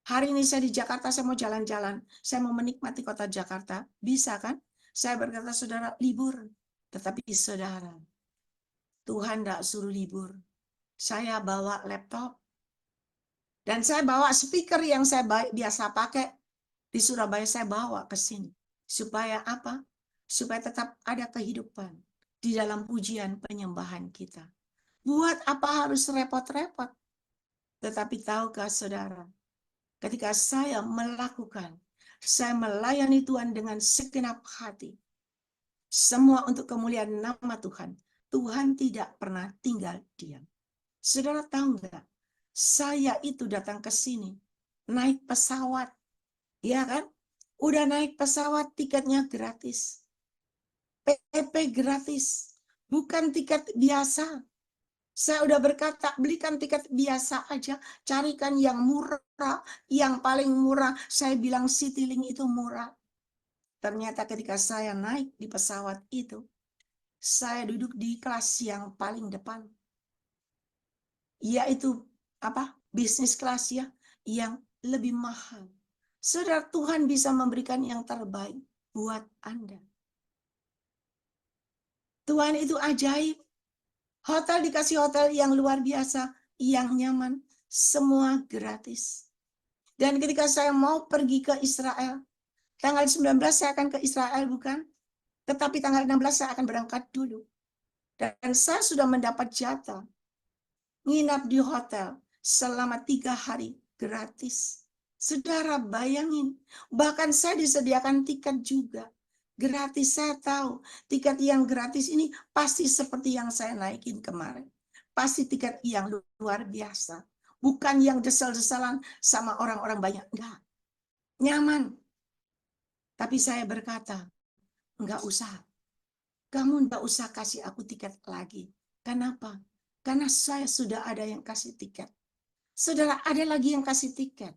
Hari ini saya di Jakarta, saya mau jalan-jalan. Saya mau menikmati kota Jakarta. Bisa kan? Saya berkata, saudara, libur. Tetapi saudara, Tuhan tidak suruh libur. Saya bawa laptop. Dan saya bawa speaker yang saya biasa pakai. Di Surabaya saya bawa ke sini. Supaya apa? Supaya tetap ada kehidupan di dalam pujian penyembahan kita. Buat apa harus repot-repot? Tetapi tahukah saudara, ketika saya melakukan, saya melayani Tuhan dengan segenap hati, semua untuk kemuliaan nama Tuhan, Tuhan tidak pernah tinggal diam. Saudara tahu nggak? Saya itu datang ke sini, naik pesawat, ya kan? Udah naik pesawat, tiketnya gratis. PP gratis, bukan tiket biasa. Saya udah berkata, belikan tiket biasa aja, carikan yang murah, yang paling murah. Saya bilang Citylink itu murah. Ternyata ketika saya naik di pesawat itu, saya duduk di kelas yang paling depan. Yaitu apa? Bisnis kelas ya, yang lebih mahal. Saudara, Tuhan bisa memberikan yang terbaik buat Anda. Tuhan itu ajaib. Hotel dikasih hotel yang luar biasa, yang nyaman, semua gratis. Dan ketika saya mau pergi ke Israel, tanggal 19 saya akan ke Israel, bukan? Tetapi tanggal 16 saya akan berangkat dulu. Dan saya sudah mendapat jatah nginap di hotel selama 3 hari gratis. Saudara bayangin, bahkan saya disediakan tiket juga. Gratis, saya tahu. Tiket yang gratis ini pasti seperti yang saya naikin kemarin. Pasti tiket yang luar biasa. Bukan yang desal-desalan sama orang-orang banyak. Enggak. Nyaman. Tapi saya berkata, enggak usah. Kamu enggak usah kasih aku tiket lagi. Kenapa? Karena saya sudah ada yang kasih tiket. Saudara, ada lagi yang kasih tiket.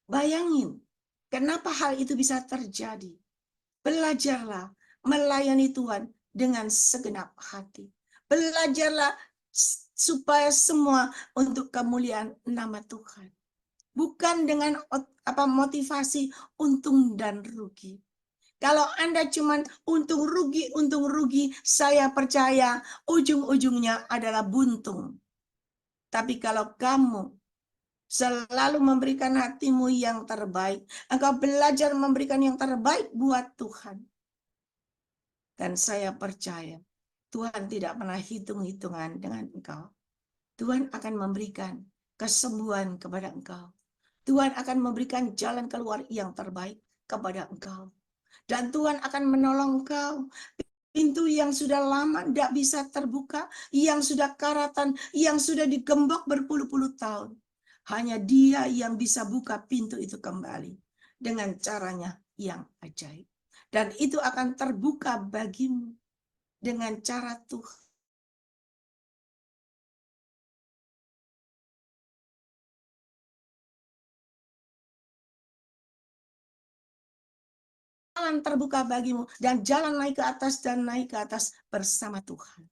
Bayangin, kenapa hal itu bisa terjadi? Belajarlah melayani Tuhan dengan segenap hati. Belajarlah supaya semua untuk kemuliaan nama Tuhan. Bukan dengan motivasi untung dan rugi. Kalau Anda cuma untung rugi, saya percaya ujung-ujungnya adalah buntung. Tapi kalau kamu selalu memberikan hatimu yang terbaik, engkau belajar memberikan yang terbaik buat Tuhan. Dan saya percaya Tuhan tidak pernah hitung-hitungan dengan engkau. Tuhan akan memberikan kesembuhan kepada engkau. Tuhan akan memberikan jalan keluar yang terbaik kepada engkau. Dan Tuhan akan menolong engkau. Pintu yang sudah lama tidak bisa terbuka, yang sudah karatan, yang sudah digembok berpuluh-puluh tahun. Hanya Dia yang bisa buka pintu itu kembali dengan caranya yang ajaib. Dan itu akan terbuka bagimu dengan cara Tuhan. Jalan terbuka bagimu dan jalan naik ke atas dan naik ke atas bersama Tuhan.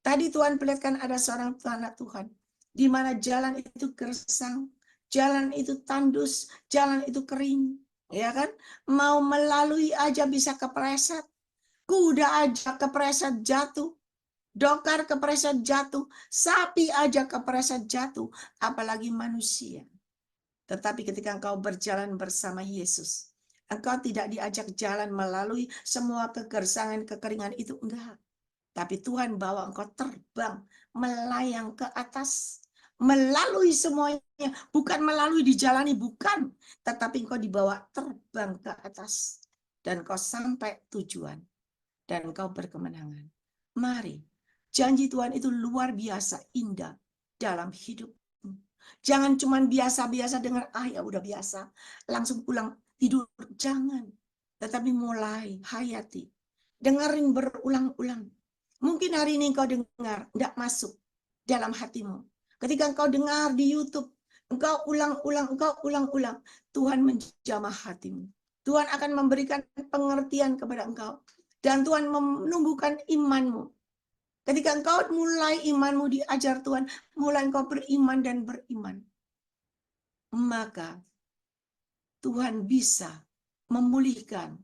Tadi Tuhan perlihatkan ada seorang anak Tuhan di mana jalan itu gersang, jalan itu tandus, jalan itu kering, ya kan? Mau melalui aja bisa kepleset, kuda aja kepleset jatuh, dokar kepleset jatuh, sapi aja kepleset jatuh, apalagi manusia. Tetapi ketika engkau berjalan bersama Yesus, engkau tidak diajak jalan melalui semua kegersangan, kekeringan itu, enggak. Tapi Tuhan bawa engkau terbang, melayang ke atas, melalui semuanya, bukan melalui dijalani, bukan. Tetapi engkau dibawa terbang ke atas, dan engkau sampai tujuan, dan engkau berkemenangan. Mari, janji Tuhan itu luar biasa indah dalam hidup. Jangan cuma biasa-biasa dengar, ya udah biasa, langsung pulang tidur. Jangan. Tetapi mulai hayati. Dengerin berulang-ulang. Mungkin hari ini engkau dengar, tidak masuk dalam hatimu. Ketika engkau dengar di YouTube, engkau ulang-ulang. Tuhan menjamah hatimu. Tuhan akan memberikan pengertian kepada engkau. Dan Tuhan menumbuhkan imanmu. Ketika engkau mulai imanmu diajar Tuhan, mulai engkau beriman dan beriman, maka Tuhan bisa memulihkan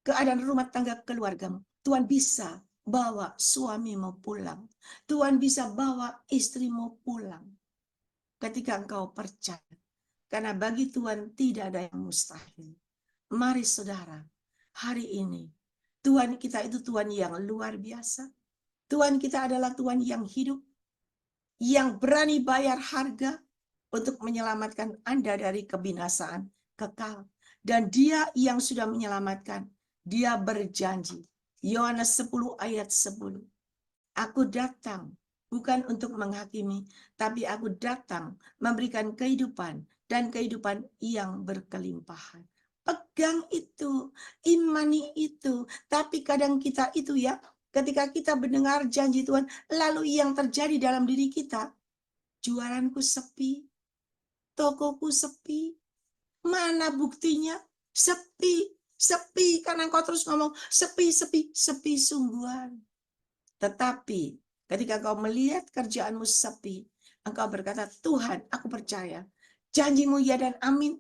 keadaan rumah tangga keluargamu. Tuhan bisa bawa suamimu pulang. Tuhan bisa bawa istrimu pulang. Ketika engkau percaya. Karena bagi Tuhan tidak ada yang mustahil. Mari saudara, hari ini Tuhan kita itu Tuhan yang luar biasa. Tuhan kita adalah Tuhan yang hidup, yang berani bayar harga untuk menyelamatkan Anda dari kebinasaan kekal. Dan Dia yang sudah menyelamatkan, Dia berjanji. Yohanes 10 ayat 10. Aku datang bukan untuk menghakimi, tapi aku datang memberikan kehidupan dan kehidupan yang berkelimpahan. Pegang itu, imani itu. Tapi kadang kita itu ya, ketika kita mendengar janji Tuhan, lalu yang terjadi dalam diri kita, jualanku sepi, tokoku sepi, mana buktinya? Sepi, karena engkau terus ngomong sepi sungguhan. Tetapi ketika engkau melihat kerjaanmu sepi, engkau berkata, Tuhan, aku percaya, janjimu ya dan amin.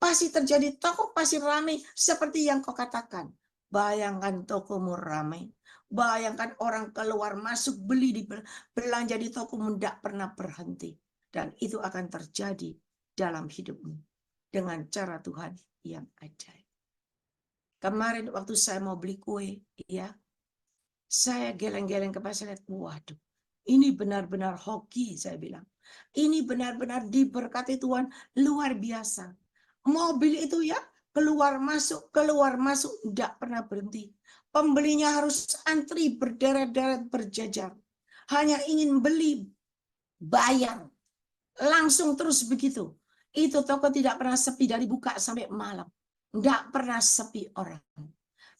Pasti terjadi, toko pasti ramai seperti yang kau katakan. Bayangkan tokomu ramai. Bayangkan orang keluar masuk beli belanja di tokomu tidak pernah berhenti. Dan itu akan terjadi dalam hidupmu dengan cara Tuhan yang ajaib. Kemarin waktu saya mau beli kue, ya, saya geleng-geleng ke pasar, waduh, Ini benar-benar hoki, saya bilang. Ini benar-benar diberkati Tuhan luar biasa. Mobil itu ya keluar masuk, tidak pernah berhenti. Pembelinya harus antri berderet-deret berjajar. Hanya ingin beli, bayar. Langsung terus begitu. Itu toko tidak pernah sepi dari buka sampai malam. Tidak pernah sepi orang.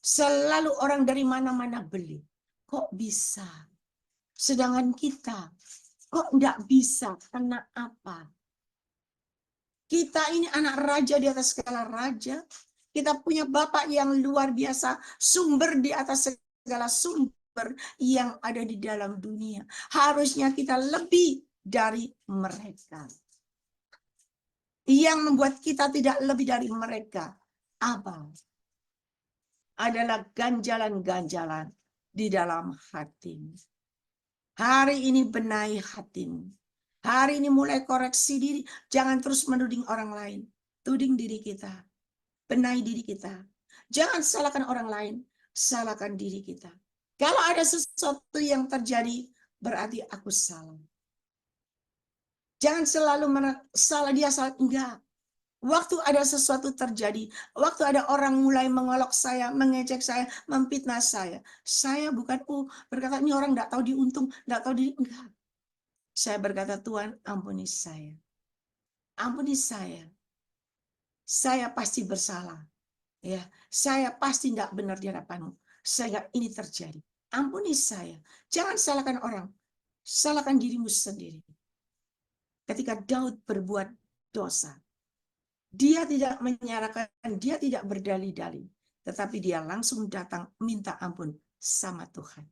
Selalu orang dari mana-mana beli. Kok bisa? Sedangkan kita, kok enggak bisa? Karena apa? Kita ini anak raja di atas segala raja. Kita punya Bapak yang luar biasa, sumber di atas segala sumber yang ada di dalam dunia. Harusnya kita lebih dari mereka. Yang membuat kita tidak lebih dari mereka, apa? Adalah ganjalan-ganjalan di dalam hatimu. Hari ini benahi hatimu. Hari ini mulai koreksi diri. Jangan terus menuding orang lain. Tuding diri kita. Benahi diri kita. Jangan salahkan orang lain. Salahkan diri kita. Kalau ada sesuatu yang terjadi, berarti aku salah. Jangan selalu salah dia salah. Enggak. Waktu ada sesuatu terjadi, waktu ada orang mulai mengolok saya, mengejek saya, memfitnah saya bukan berkata ini orang enggak tahu diuntung, enggak tahu diri, enggak. Saya berkata, Tuhan, ampuni saya. Ampuni saya. Saya pasti bersalah. Ya, saya pasti enggak benar di hadapanmu. Sehingga ini terjadi. Ampuni saya. Jangan salahkan orang. Salahkan dirimu sendiri. Ketika Daud berbuat dosa, dia tidak menyerahkan, dia tidak berdalih-dalih, tetapi dia langsung datang minta ampun sama Tuhan.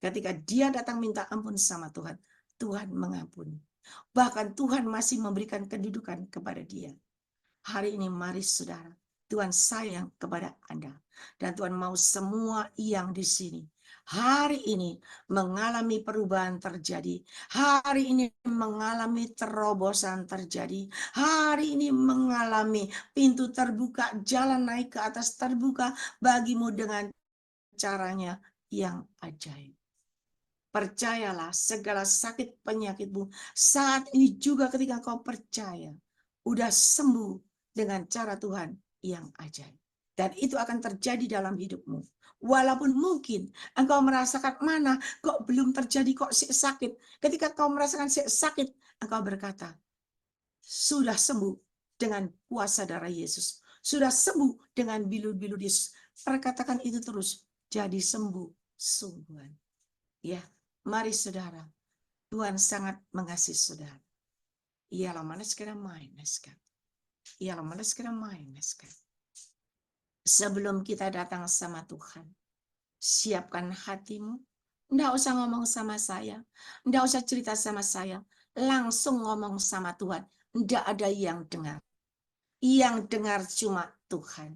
Ketika dia datang minta ampun sama Tuhan, Tuhan mengampuni. Bahkan Tuhan masih memberikan kedudukan kepada dia. Hari ini mari saudara, Tuhan sayang kepada Anda. Dan Tuhan mau semua yang di sini hari ini mengalami perubahan terjadi. Hari ini mengalami terobosan terjadi. Hari ini mengalami pintu terbuka, jalan naik ke atas terbuka bagimu dengan caranya yang ajaib. Percayalah segala sakit penyakitmu saat ini juga ketika kau percaya, udah sembuh dengan cara Tuhan yang ajaib. Dan itu akan terjadi dalam hidupmu. Walaupun mungkin engkau merasakan mana kok belum terjadi, kok sakit. Ketika kau merasakan sakit, engkau berkata, sudah sembuh dengan kuasa darah Yesus. Sudah sembuh dengan bilu-bilu Yesus. Perkatakan itu terus, jadi sembuh sungguhan. Ya, mari saudara, Tuhan sangat mengasihi saudara. Ialah mana sekarang main, ialah mana sekarang main, Sebelum kita datang sama Tuhan, siapkan hatimu. Nggak usah ngomong sama saya. Nggak usah cerita sama saya. Langsung ngomong sama Tuhan. Nggak ada yang dengar. Yang dengar cuma Tuhan.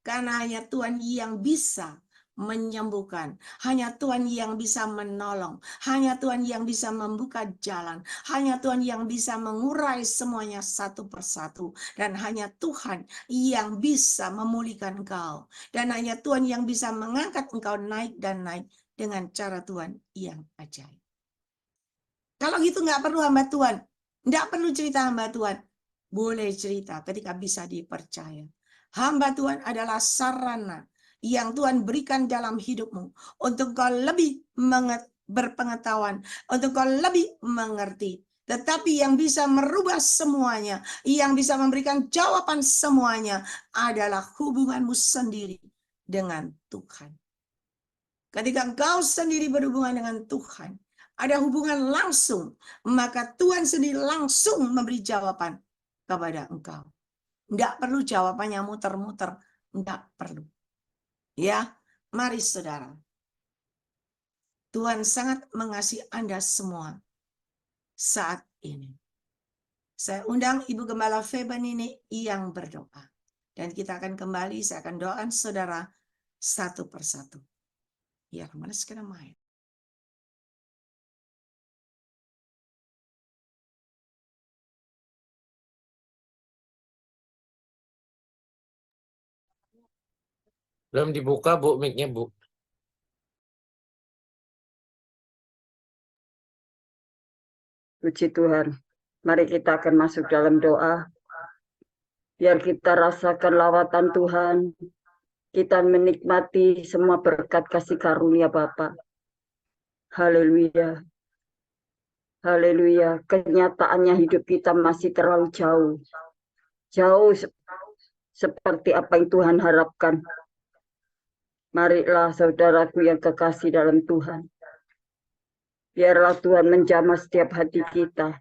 Karena hanya Tuhan yang bisa menyembuhkan. Hanya Tuhan yang bisa menolong. Hanya Tuhan yang bisa membuka jalan. Hanya Tuhan yang bisa mengurai semuanya satu persatu. Dan hanya Tuhan yang bisa memulihkan engkau. Dan hanya Tuhan yang bisa mengangkat engkau naik dan naik dengan cara Tuhan yang ajaib. Kalau gitu nggak perlu hamba Tuhan. Nggak perlu cerita hamba Tuhan. Boleh cerita ketika bisa dipercaya. Hamba Tuhan adalah sarana yang Tuhan berikan dalam hidupmu untuk kau lebih berpengetahuan, untuk kau lebih mengerti. Tetapi yang bisa merubah semuanya, yang bisa memberikan jawaban semuanya adalah hubunganmu sendiri dengan Tuhan. Ketika engkau sendiri berhubungan dengan Tuhan, ada hubungan langsung, maka Tuhan sendiri langsung memberi jawaban kepada engkau. Enggak perlu jawabannya muter-muter, enggak perlu. Ya, mari saudara. Tuhan sangat mengasihi Anda semua saat ini. Saya undang Ibu Gembala Feben ini yang berdoa. Dan kita akan kembali, saya akan doakan saudara satu persatu. Ya, kemana sekarang main? Belum dibuka, Bu, mic-nya, Bu. Puji Tuhan. Mari kita akan masuk dalam doa. Biar kita rasakan lawatan Tuhan. Kita menikmati semua berkat kasih karunia Bapa. Haleluya. Haleluya. Kenyataannya hidup kita masih terlalu jauh. Jauh seperti apa yang Tuhan harapkan. Marilah saudaraku yang kekasih dalam Tuhan. Biarlah Tuhan menjamah setiap hati kita.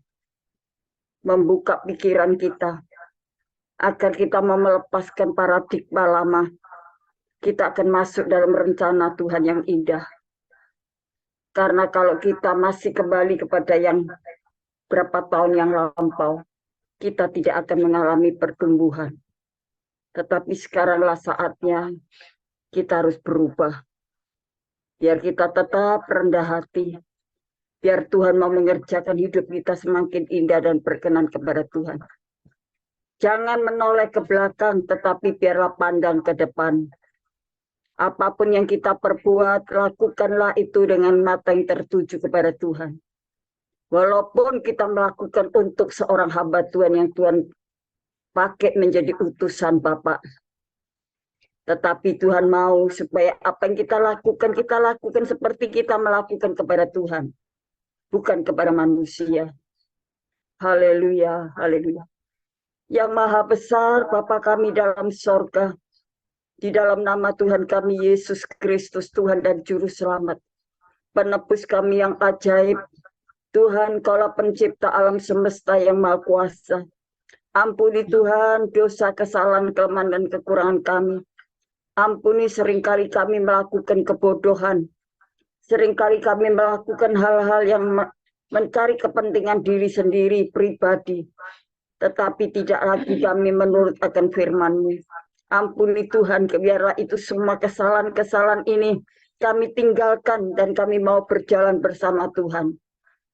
Membuka pikiran kita. Agar kita mau melepaskan paradigma lama. Kita akan masuk dalam rencana Tuhan yang indah. Karena kalau kita masih kembali kepada yang berapa tahun yang lampau, kita tidak akan mengalami pertumbuhan. Tetapi sekaranglah saatnya kita harus berubah. Biar kita tetap rendah hati. Biar Tuhan mau mengerjakan hidup kita semakin indah dan berkenan kepada Tuhan. Jangan menoleh ke belakang, tetapi biarlah pandang ke depan. Apapun yang kita perbuat, lakukanlah itu dengan mata yang tertuju kepada Tuhan. Walaupun kita melakukan untuk seorang hamba Tuhan yang Tuhan pakai menjadi utusan Bapak. Tetapi Tuhan mau supaya apa yang kita lakukan seperti kita melakukan kepada Tuhan. Bukan kepada manusia. Haleluya, haleluya. Yang maha besar Bapa kami dalam sorga. Di dalam nama Tuhan kami Yesus Kristus, Tuhan dan Juru Selamat. Penebus kami yang ajaib. Tuhan, Kaulah pencipta alam semesta yang maha kuasa. Ampuni Tuhan dosa, kesalahan, kelemahan dan kekurangan kami. Ampuni seringkali kami melakukan kebodohan. Seringkali kami melakukan hal-hal yang mencari kepentingan diri sendiri, pribadi. Tetapi tidak lagi kami menurut akan firman-Mu. Ampuni Tuhan, biarlah itu semua kesalahan-kesalahan ini kami tinggalkan dan kami mau berjalan bersama Tuhan.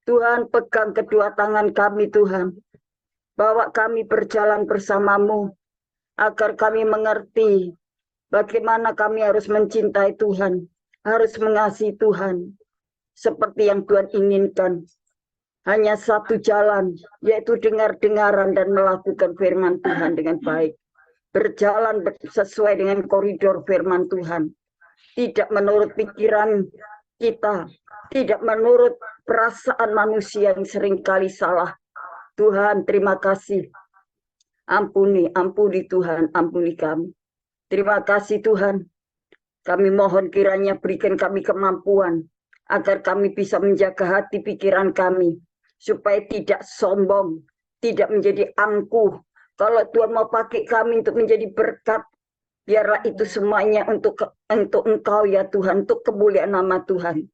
Tuhan, pegang kedua tangan kami Tuhan. Bawa kami berjalan bersama-Mu agar kami mengerti bagaimana kami harus mencintai Tuhan, harus mengasihi Tuhan seperti yang Tuhan inginkan. Hanya satu jalan, yaitu dengar-dengaran dan melakukan firman Tuhan dengan baik. Berjalan sesuai dengan koridor firman Tuhan. Tidak menurut pikiran kita, tidak menurut perasaan manusia yang seringkali salah. Tuhan, terima kasih. Ampuni Tuhan, ampuni kami. Terima kasih Tuhan. Kami mohon kiranya berikan kami kemampuan agar kami bisa menjaga hati pikiran kami supaya tidak sombong, tidak menjadi angkuh. Kalau Tuhan mau pakai kami untuk menjadi berkat, biarlah itu semuanya untuk Engkau ya Tuhan, untuk kemuliaan nama Tuhan.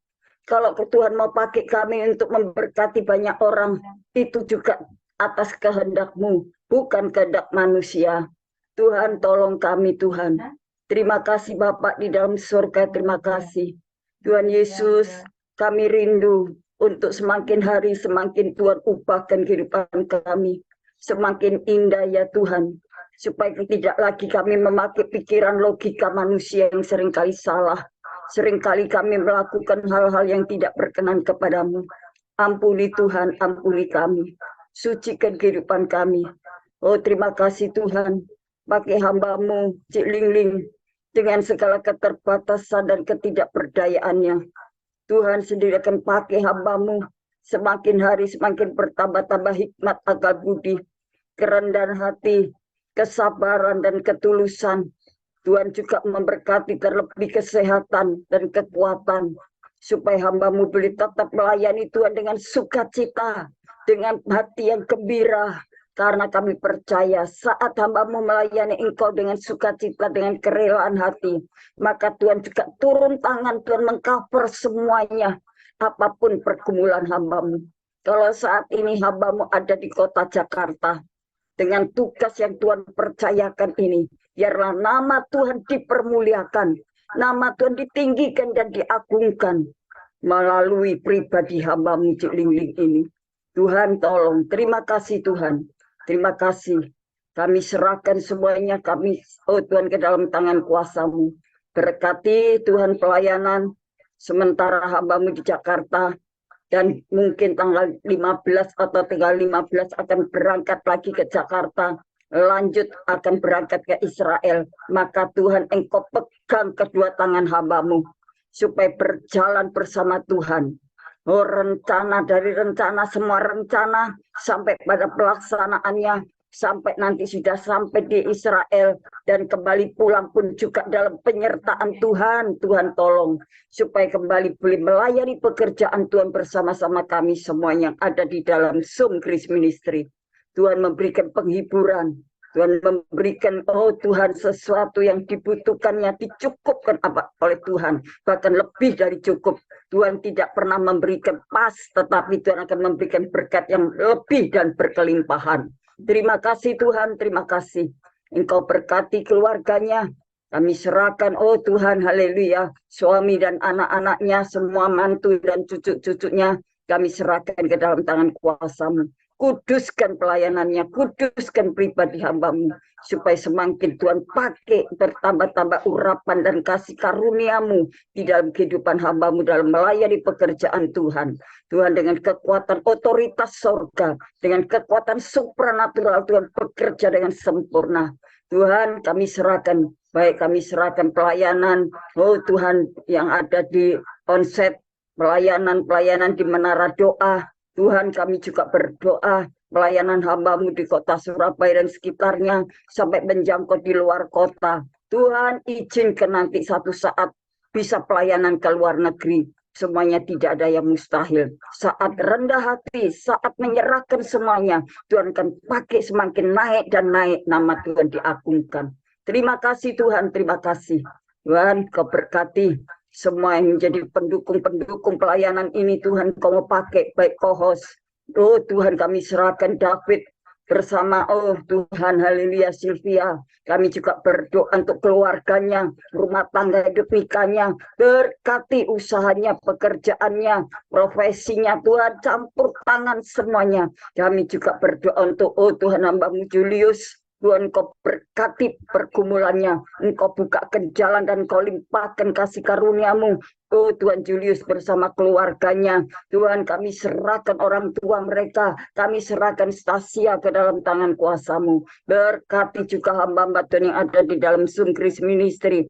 Kalau Tuhan mau pakai kami untuk memberkati banyak orang, itu juga atas kehendak-Mu, bukan kehendak manusia. Tuhan, tolong kami Tuhan. Terima kasih Bapak di dalam surga, terima kasih. Tuhan Yesus, kami rindu untuk semakin hari semakin Tuhan ubahkan kehidupan kami. Semakin indah ya Tuhan. Supaya tidak lagi kami memakai pikiran logika manusia yang seringkali salah. Seringkali kami melakukan hal-hal yang tidak berkenan kepadamu. Ampuni Tuhan, ampuni kami. Sucikan kehidupan kami. Oh terima kasih Tuhan. Pakai hamba-Mu, Cik Lingling, dengan segala keterbatasan dan ketidakberdayaannya. Tuhan sendiri akan pakai hamba-Mu. Semakin hari semakin bertambah-tambah hikmat, akal budi, kerendahan hati, kesabaran dan ketulusan. Tuhan juga memberkati terlebih kesehatan dan kekuatan. Supaya hamba-Mu boleh tetap melayani Tuhan dengan sukacita, dengan hati yang gembira. Karena kami percaya saat hamba-Mu melayani Engkau dengan sukacita, dengan kerelaan hati, maka Tuhan juga turun tangan, Tuhan mengcover semuanya, apapun pergumulan hamba-Mu. Kalau saat ini hamba-Mu ada di kota Jakarta, dengan tugas yang Tuhan percayakan ini, biarlah nama Tuhan dipermuliakan, nama Tuhan ditinggikan dan diagungkan, melalui pribadi hamba-Mu Cik Lingling ini. Tuhan tolong, terima kasih Tuhan. Terima kasih. Kami serahkan semuanya kami, oh Tuhan, ke dalam tangan kuasa-Mu. Berkati Tuhan pelayanan sementara hamba-Mu di Jakarta dan mungkin tanggal 15 atau tanggal 15 akan berangkat lagi ke Jakarta, lanjut akan berangkat ke Israel, maka Tuhan Engkau pegang kedua tangan hamba-Mu supaya berjalan bersama Tuhan. Oh, rencana dari rencana, semua rencana sampai pada pelaksanaannya, sampai nanti sudah sampai di Israel dan kembali pulang pun juga dalam penyertaan Tuhan. Tuhan tolong supaya kembali boleh melayani pekerjaan Tuhan bersama-sama kami semua yang ada di dalam Zoom Grace Ministry. Tuhan memberikan penghiburan, Tuhan memberikan, oh Tuhan, sesuatu yang dibutuhkannya dicukupkan oleh Tuhan, bahkan lebih dari cukup. Tuhan tidak pernah memberikan pas, tetapi Tuhan akan memberikan berkat yang lebih dan berkelimpahan. Terima kasih Tuhan, terima kasih. Engkau berkati keluarganya. Kami serahkan, oh Tuhan, haleluya, suami dan anak-anaknya, semua mantu dan cucu-cucunya, kami serahkan ke dalam tangan kuasa-Mu. Kuduskan pelayanannya, kuduskan pribadi hamba-Mu, supaya semakin Tuhan pakai bertambah-tambah urapan dan kasih karunia-Mu di dalam kehidupan hamba-Mu dalam melayani pekerjaan Tuhan. Tuhan, dengan kekuatan otoritas sorga, dengan kekuatan supranatural, Tuhan bekerja dengan sempurna. Tuhan, kami serahkan, baik kami serahkan pelayanan, oh Tuhan, yang ada di onset, pelayanan di menara doa. Tuhan, kami juga berdoa pelayanan hamba-Mu di kota Surabaya dan sekitarnya sampai menjangkau di luar kota. Tuhan, izinkan nanti satu saat bisa pelayanan ke luar negeri. Semuanya tidak ada yang mustahil. Saat rendah hati, saat menyerahkan semuanya, Tuhan akan pakai semakin naik dan naik, nama Tuhan diagungkan. Terima kasih Tuhan, terima kasih. Tuhan, Kau berkati semua yang menjadi pendukung-pendukung pelayanan ini. Tuhan, Kau mau pakai baik co-host. Oh Tuhan, kami serahkan David bersama, oh Tuhan, haleluya, Sylvia. Kami juga berdoa untuk keluarganya, rumah tangga hidup nikahnya, berkati usahanya, pekerjaannya, profesinya. Tuhan, campur tangan semuanya. Kami juga berdoa untuk, oh Tuhan, hamba-Mu Julius. Tuhan, Kau berkati pergumulannya, Engkau bukakan jalan dan Kau limpahkan kasih karunia-Mu. Oh Tuhan, Julius bersama keluarganya, Tuhan, kami serahkan orang tua mereka, kami serahkan Stasia ke dalam tangan kuasa-Mu. Berkati juga hamba-hamba Tuhan yang ada di dalam Zoom Grace Ministry.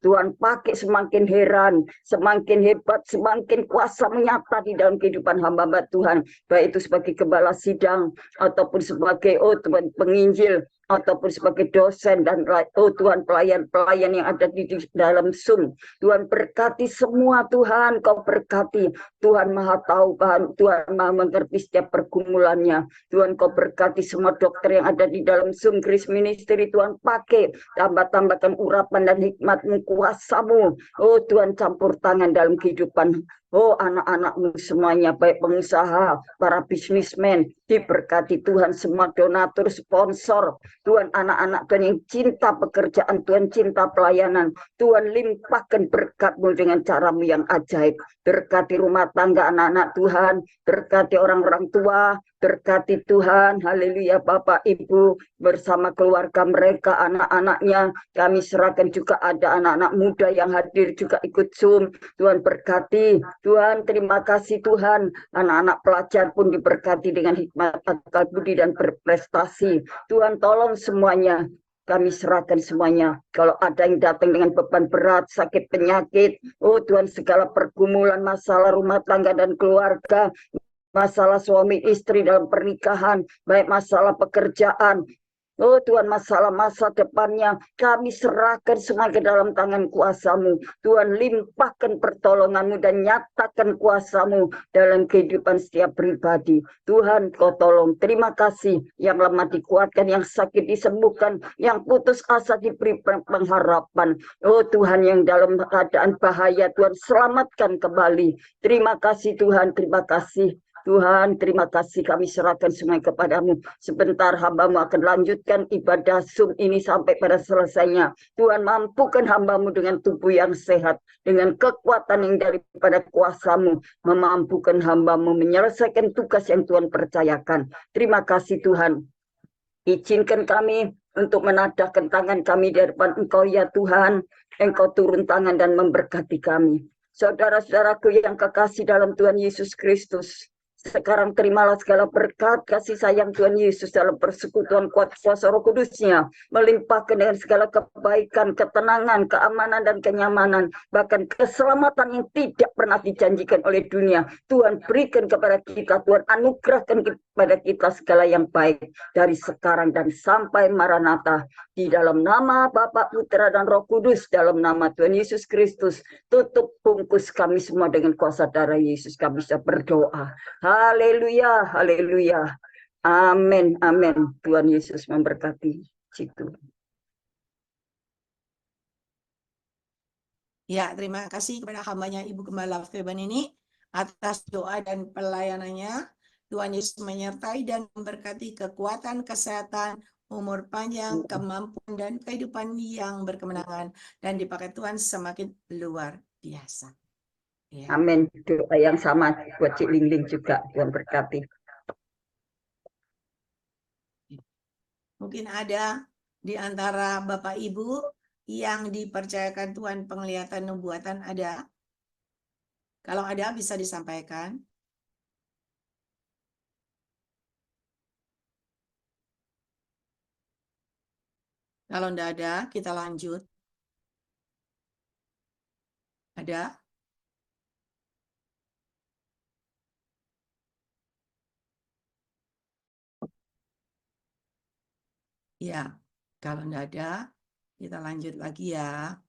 Tuhan, pakai semakin heran, semakin hebat, semakin kuasa menyata di dalam kehidupan hamba-hamba Tuhan, baik itu sebagai gembala sidang ataupun sebagai, oh Tuhan, penginjil, ataupun sebagai dosen dan, oh Tuhan, pelayan-pelayan yang ada di dalam Zoom. Tuhan, berkati semua. Tuhan, Kau berkati. Tuhan Maha tahu, Tuhan Maha mengerti setiap pergumulannya. Tuhan, Kau berkati semua dokter yang ada di dalam Zoom Grace Ministry. Tuhan, pakai, tambah-tambahkan urapan dan hikmat-Mu, kuasa-Mu. Oh Tuhan, campur tangan dalam kehidupan, oh anak-anak-Mu semuanya, baik pengusaha, para bisnismen, diberkati Tuhan, semua donatur, sponsor, Tuhan, anak-anak Tuhan yang cinta pekerjaan Tuhan, cinta pelayanan, Tuhan, limpahkan berkat-Mu dengan cara-Mu yang ajaib. Berkati rumah tangga anak-anak Tuhan, berkati orang-orang tua, berkati Tuhan, haleluya, Bapak Ibu bersama keluarga mereka, anak-anaknya. Kami serahkan juga ada anak-anak muda yang hadir juga ikut Zoom. Tuhan, berkati. Tuhan, terima kasih Tuhan. Anak-anak pelajar pun diberkati dengan hikmat, akal budi dan berprestasi. Tuhan, tolong semuanya. Kami serahkan semuanya. Kalau ada yang datang dengan beban berat, sakit, penyakit, oh Tuhan, segala pergumulan, masalah rumah tangga dan keluarga, masalah suami istri dalam pernikahan, baik masalah pekerjaan, oh Tuhan, masalah masa depannya, kami serahkan semua ke dalam tangan kuasa-Mu. Tuhan, limpahkan pertolongan-Mu dan nyatakan kuasa-Mu dalam kehidupan setiap pribadi. Tuhan, Kau tolong. Terima kasih. Yang lemah dikuatkan, yang sakit disembuhkan, yang putus asa diberi pengharapan. Oh Tuhan, yang dalam keadaan bahaya, Tuhan, selamatkan kembali. Terima kasih Tuhan, terima kasih. Tuhan, terima kasih, kami serahkan semua kepada-Mu. Sebentar hamba-Mu akan lanjutkan ibadah Zoom ini sampai pada selesainya. Tuhan, mampukan hamba-Mu dengan tubuh yang sehat, dengan kekuatan yang daripada kuasa-Mu, memampukan hamba-Mu menyelesaikan tugas yang Tuhan percayakan. Terima kasih Tuhan. Izinkan kami untuk menadahkan tangan kami di hadapan Engkau ya Tuhan. Engkau turun tangan dan memberkati kami. Saudara-saudaraku yang kekasih dalam Tuhan Yesus Kristus, sekarang terimalah segala berkat kasih sayang Tuhan Yesus dalam persekutuan kuat kuasa Roh Kudus-Nya, melimpahkan dengan segala kebaikan, ketenangan, keamanan, dan kenyamanan, bahkan keselamatan yang tidak pernah dijanjikan oleh dunia. Tuhan berikan kepada kita, Tuhan anugerahkan kepada kita segala yang baik dari sekarang dan sampai Maranatha. Di dalam nama Bapa, Putra, dan Roh Kudus, dalam nama Tuhan Yesus Kristus, tutup bungkus kami semua dengan kuasa darah Yesus. Kami bisa berdoa. Haleluya, haleluya. Amin, amin. Tuhan Yesus memberkati. Situ. Ya, terima kasih kepada hambanya Ibu Gembala Feban ini atas doa dan pelayanannya. Tuhan Yesus menyertai dan memberkati kekuatan, kesehatan, umur panjang, kemampuan, dan kehidupan yang berkemenangan. Dan dipakai Tuhan semakin luar biasa. Ya. Amin. Doa yang sama buat Cik Lingling juga. Tuhan berkati. Mungkin ada di antara Bapak Ibu yang dipercayakan Tuhan penglihatan nubuatan, ada? Kalau ada bisa disampaikan. Kalau tidak ada, kita lanjut. Ada? Ya, kalau tidak ada, kita lanjut lagi ya.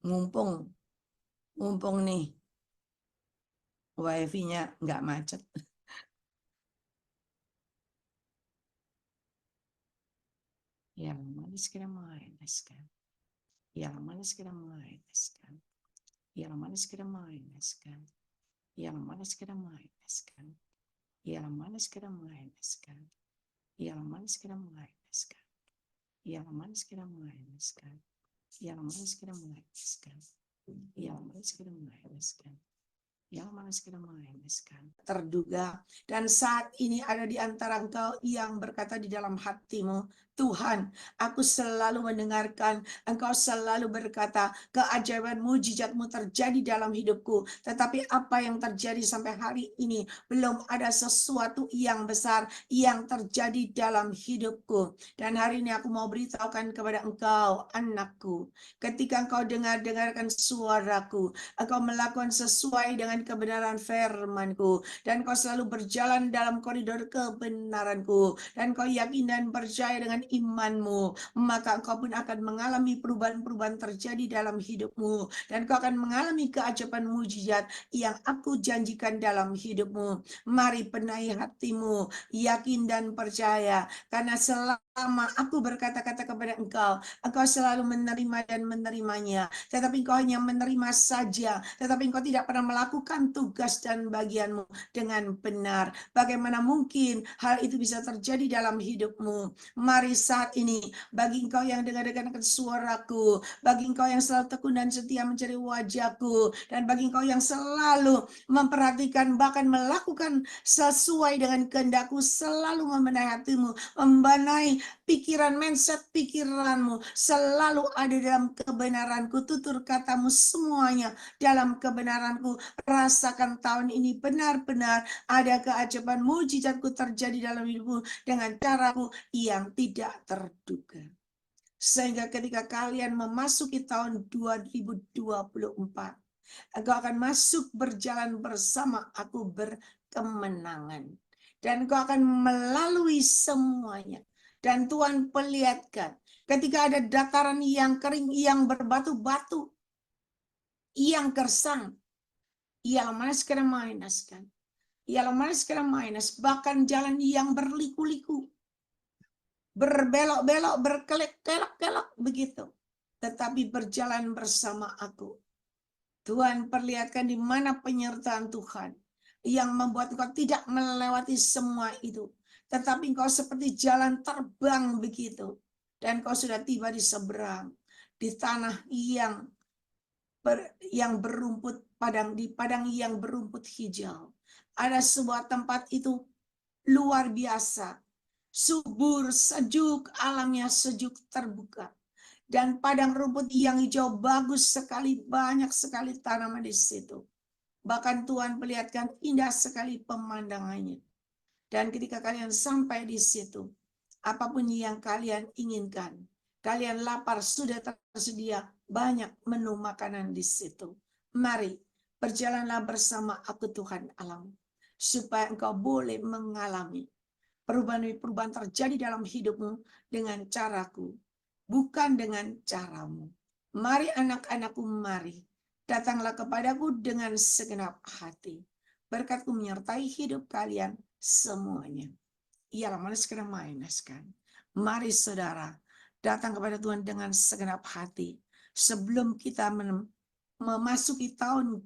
Mumpung nih, wifi-nya nggak macet. Yang manis kita mainaskan. Yang manis kita mainaskan. Yang manis kita mainaskan. Yang manis kita mainaskan. Yang manis kita mainaskan. Yang manis kita mainaskan. Yang manis kita mainaskan. Yang manis kita mainaskan. Yang manis kita mainaskan. Yang manis kita mainaskan. Terduga. Dan saat ini ada di antara engkau yang berkata di dalam hatimu, Tuhan, aku selalu mendengarkan, engkau selalu berkata, keajaiban mujizatmu terjadi dalam hidupku. Tetapi apa yang terjadi sampai hari ini, belum ada sesuatu yang besar yang terjadi dalam hidupku. Dan hari ini aku mau beritahukan kepada engkau, anakku, ketika engkau dengarkan suaraku, engkau melakukan sesuai dengan kebenaran firman-Ku, dan kau selalu berjalan dalam koridor kebenaran-Ku, dan kau yakin dan percaya dengan imanmu, maka engkau pun akan mengalami perubahan-perubahan terjadi dalam hidupmu, dan kau akan mengalami keajaiban mujizat yang aku janjikan dalam hidupmu. Mari penahi hatimu, yakin dan percaya, karena selama aku berkata-kata kepada engkau, engkau selalu menerima dan menerimanya, tetapi engkau hanya menerima saja, tetapi engkau tidak pernah melakukan tugas dan bagianmu dengan benar. Bagaimana mungkin hal itu bisa terjadi dalam hidupmu? Mari saat ini, bagi engkau yang dengarkan suaraku, bagi engkau yang selalu tekun dan setia mencari wajahku, dan bagi engkau yang selalu memperhatikan bahkan melakukan sesuai dengan kehendakku, selalu membenahi hatimu, membenahi pikiran, mindset pikiranmu, selalu ada dalam kebenaranku, tutur katamu semuanya dalam kebenaranku. Rasakan tahun ini benar-benar ada keajaiban mujizatku terjadi dalam hidupmu dengan caraku yang tidak terduga. Sehingga ketika kalian memasuki tahun 2024, engkau akan masuk berjalan bersama aku berkemenangan. Dan engkau akan melalui semuanya. Dan Tuhan perlihatkan, ketika ada dataran yang kering, yang berbatu-batu, yang gersang, ia manis kena mainaskan. Ia manis kena mainas, bahkan jalan yang berliku-liku, berbelok-belok, berkelok-kelok begitu. Tetapi berjalan bersama aku. Tuhan perlihatkan di mana penyertaan Tuhan yang membuat engkau tidak melewati semua itu. Tetapi engkau seperti jalan terbang begitu. Dan kau sudah tiba di seberang, di tanah yang berumput padang, di padang yang berumput hijau. Ada sebuah tempat itu luar biasa, subur, sejuk, alamnya sejuk, terbuka. Dan padang rumput yang hijau bagus sekali, banyak sekali tanaman di situ. Bahkan Tuhan perlihatkan indah sekali pemandangannya. Dan ketika kalian sampai di situ, apapun yang kalian inginkan, kalian lapar, sudah tersedia banyak menu makanan di situ. Mari, berjalanlah bersama aku Tuhan Allahmu, supaya engkau boleh mengalami perubahan-perubahan terjadi dalam hidupmu dengan caraku, bukan dengan caramu. Mari anak-anakku, mari. Datanglah kepadaku dengan segenap hati. Berkat-Ku menyertai hidup kalian semuanya. Ialah manis kena mainaskan. Mari saudara, datang kepada Tuhan dengan segenap hati. Sebelum kita memasuki tahun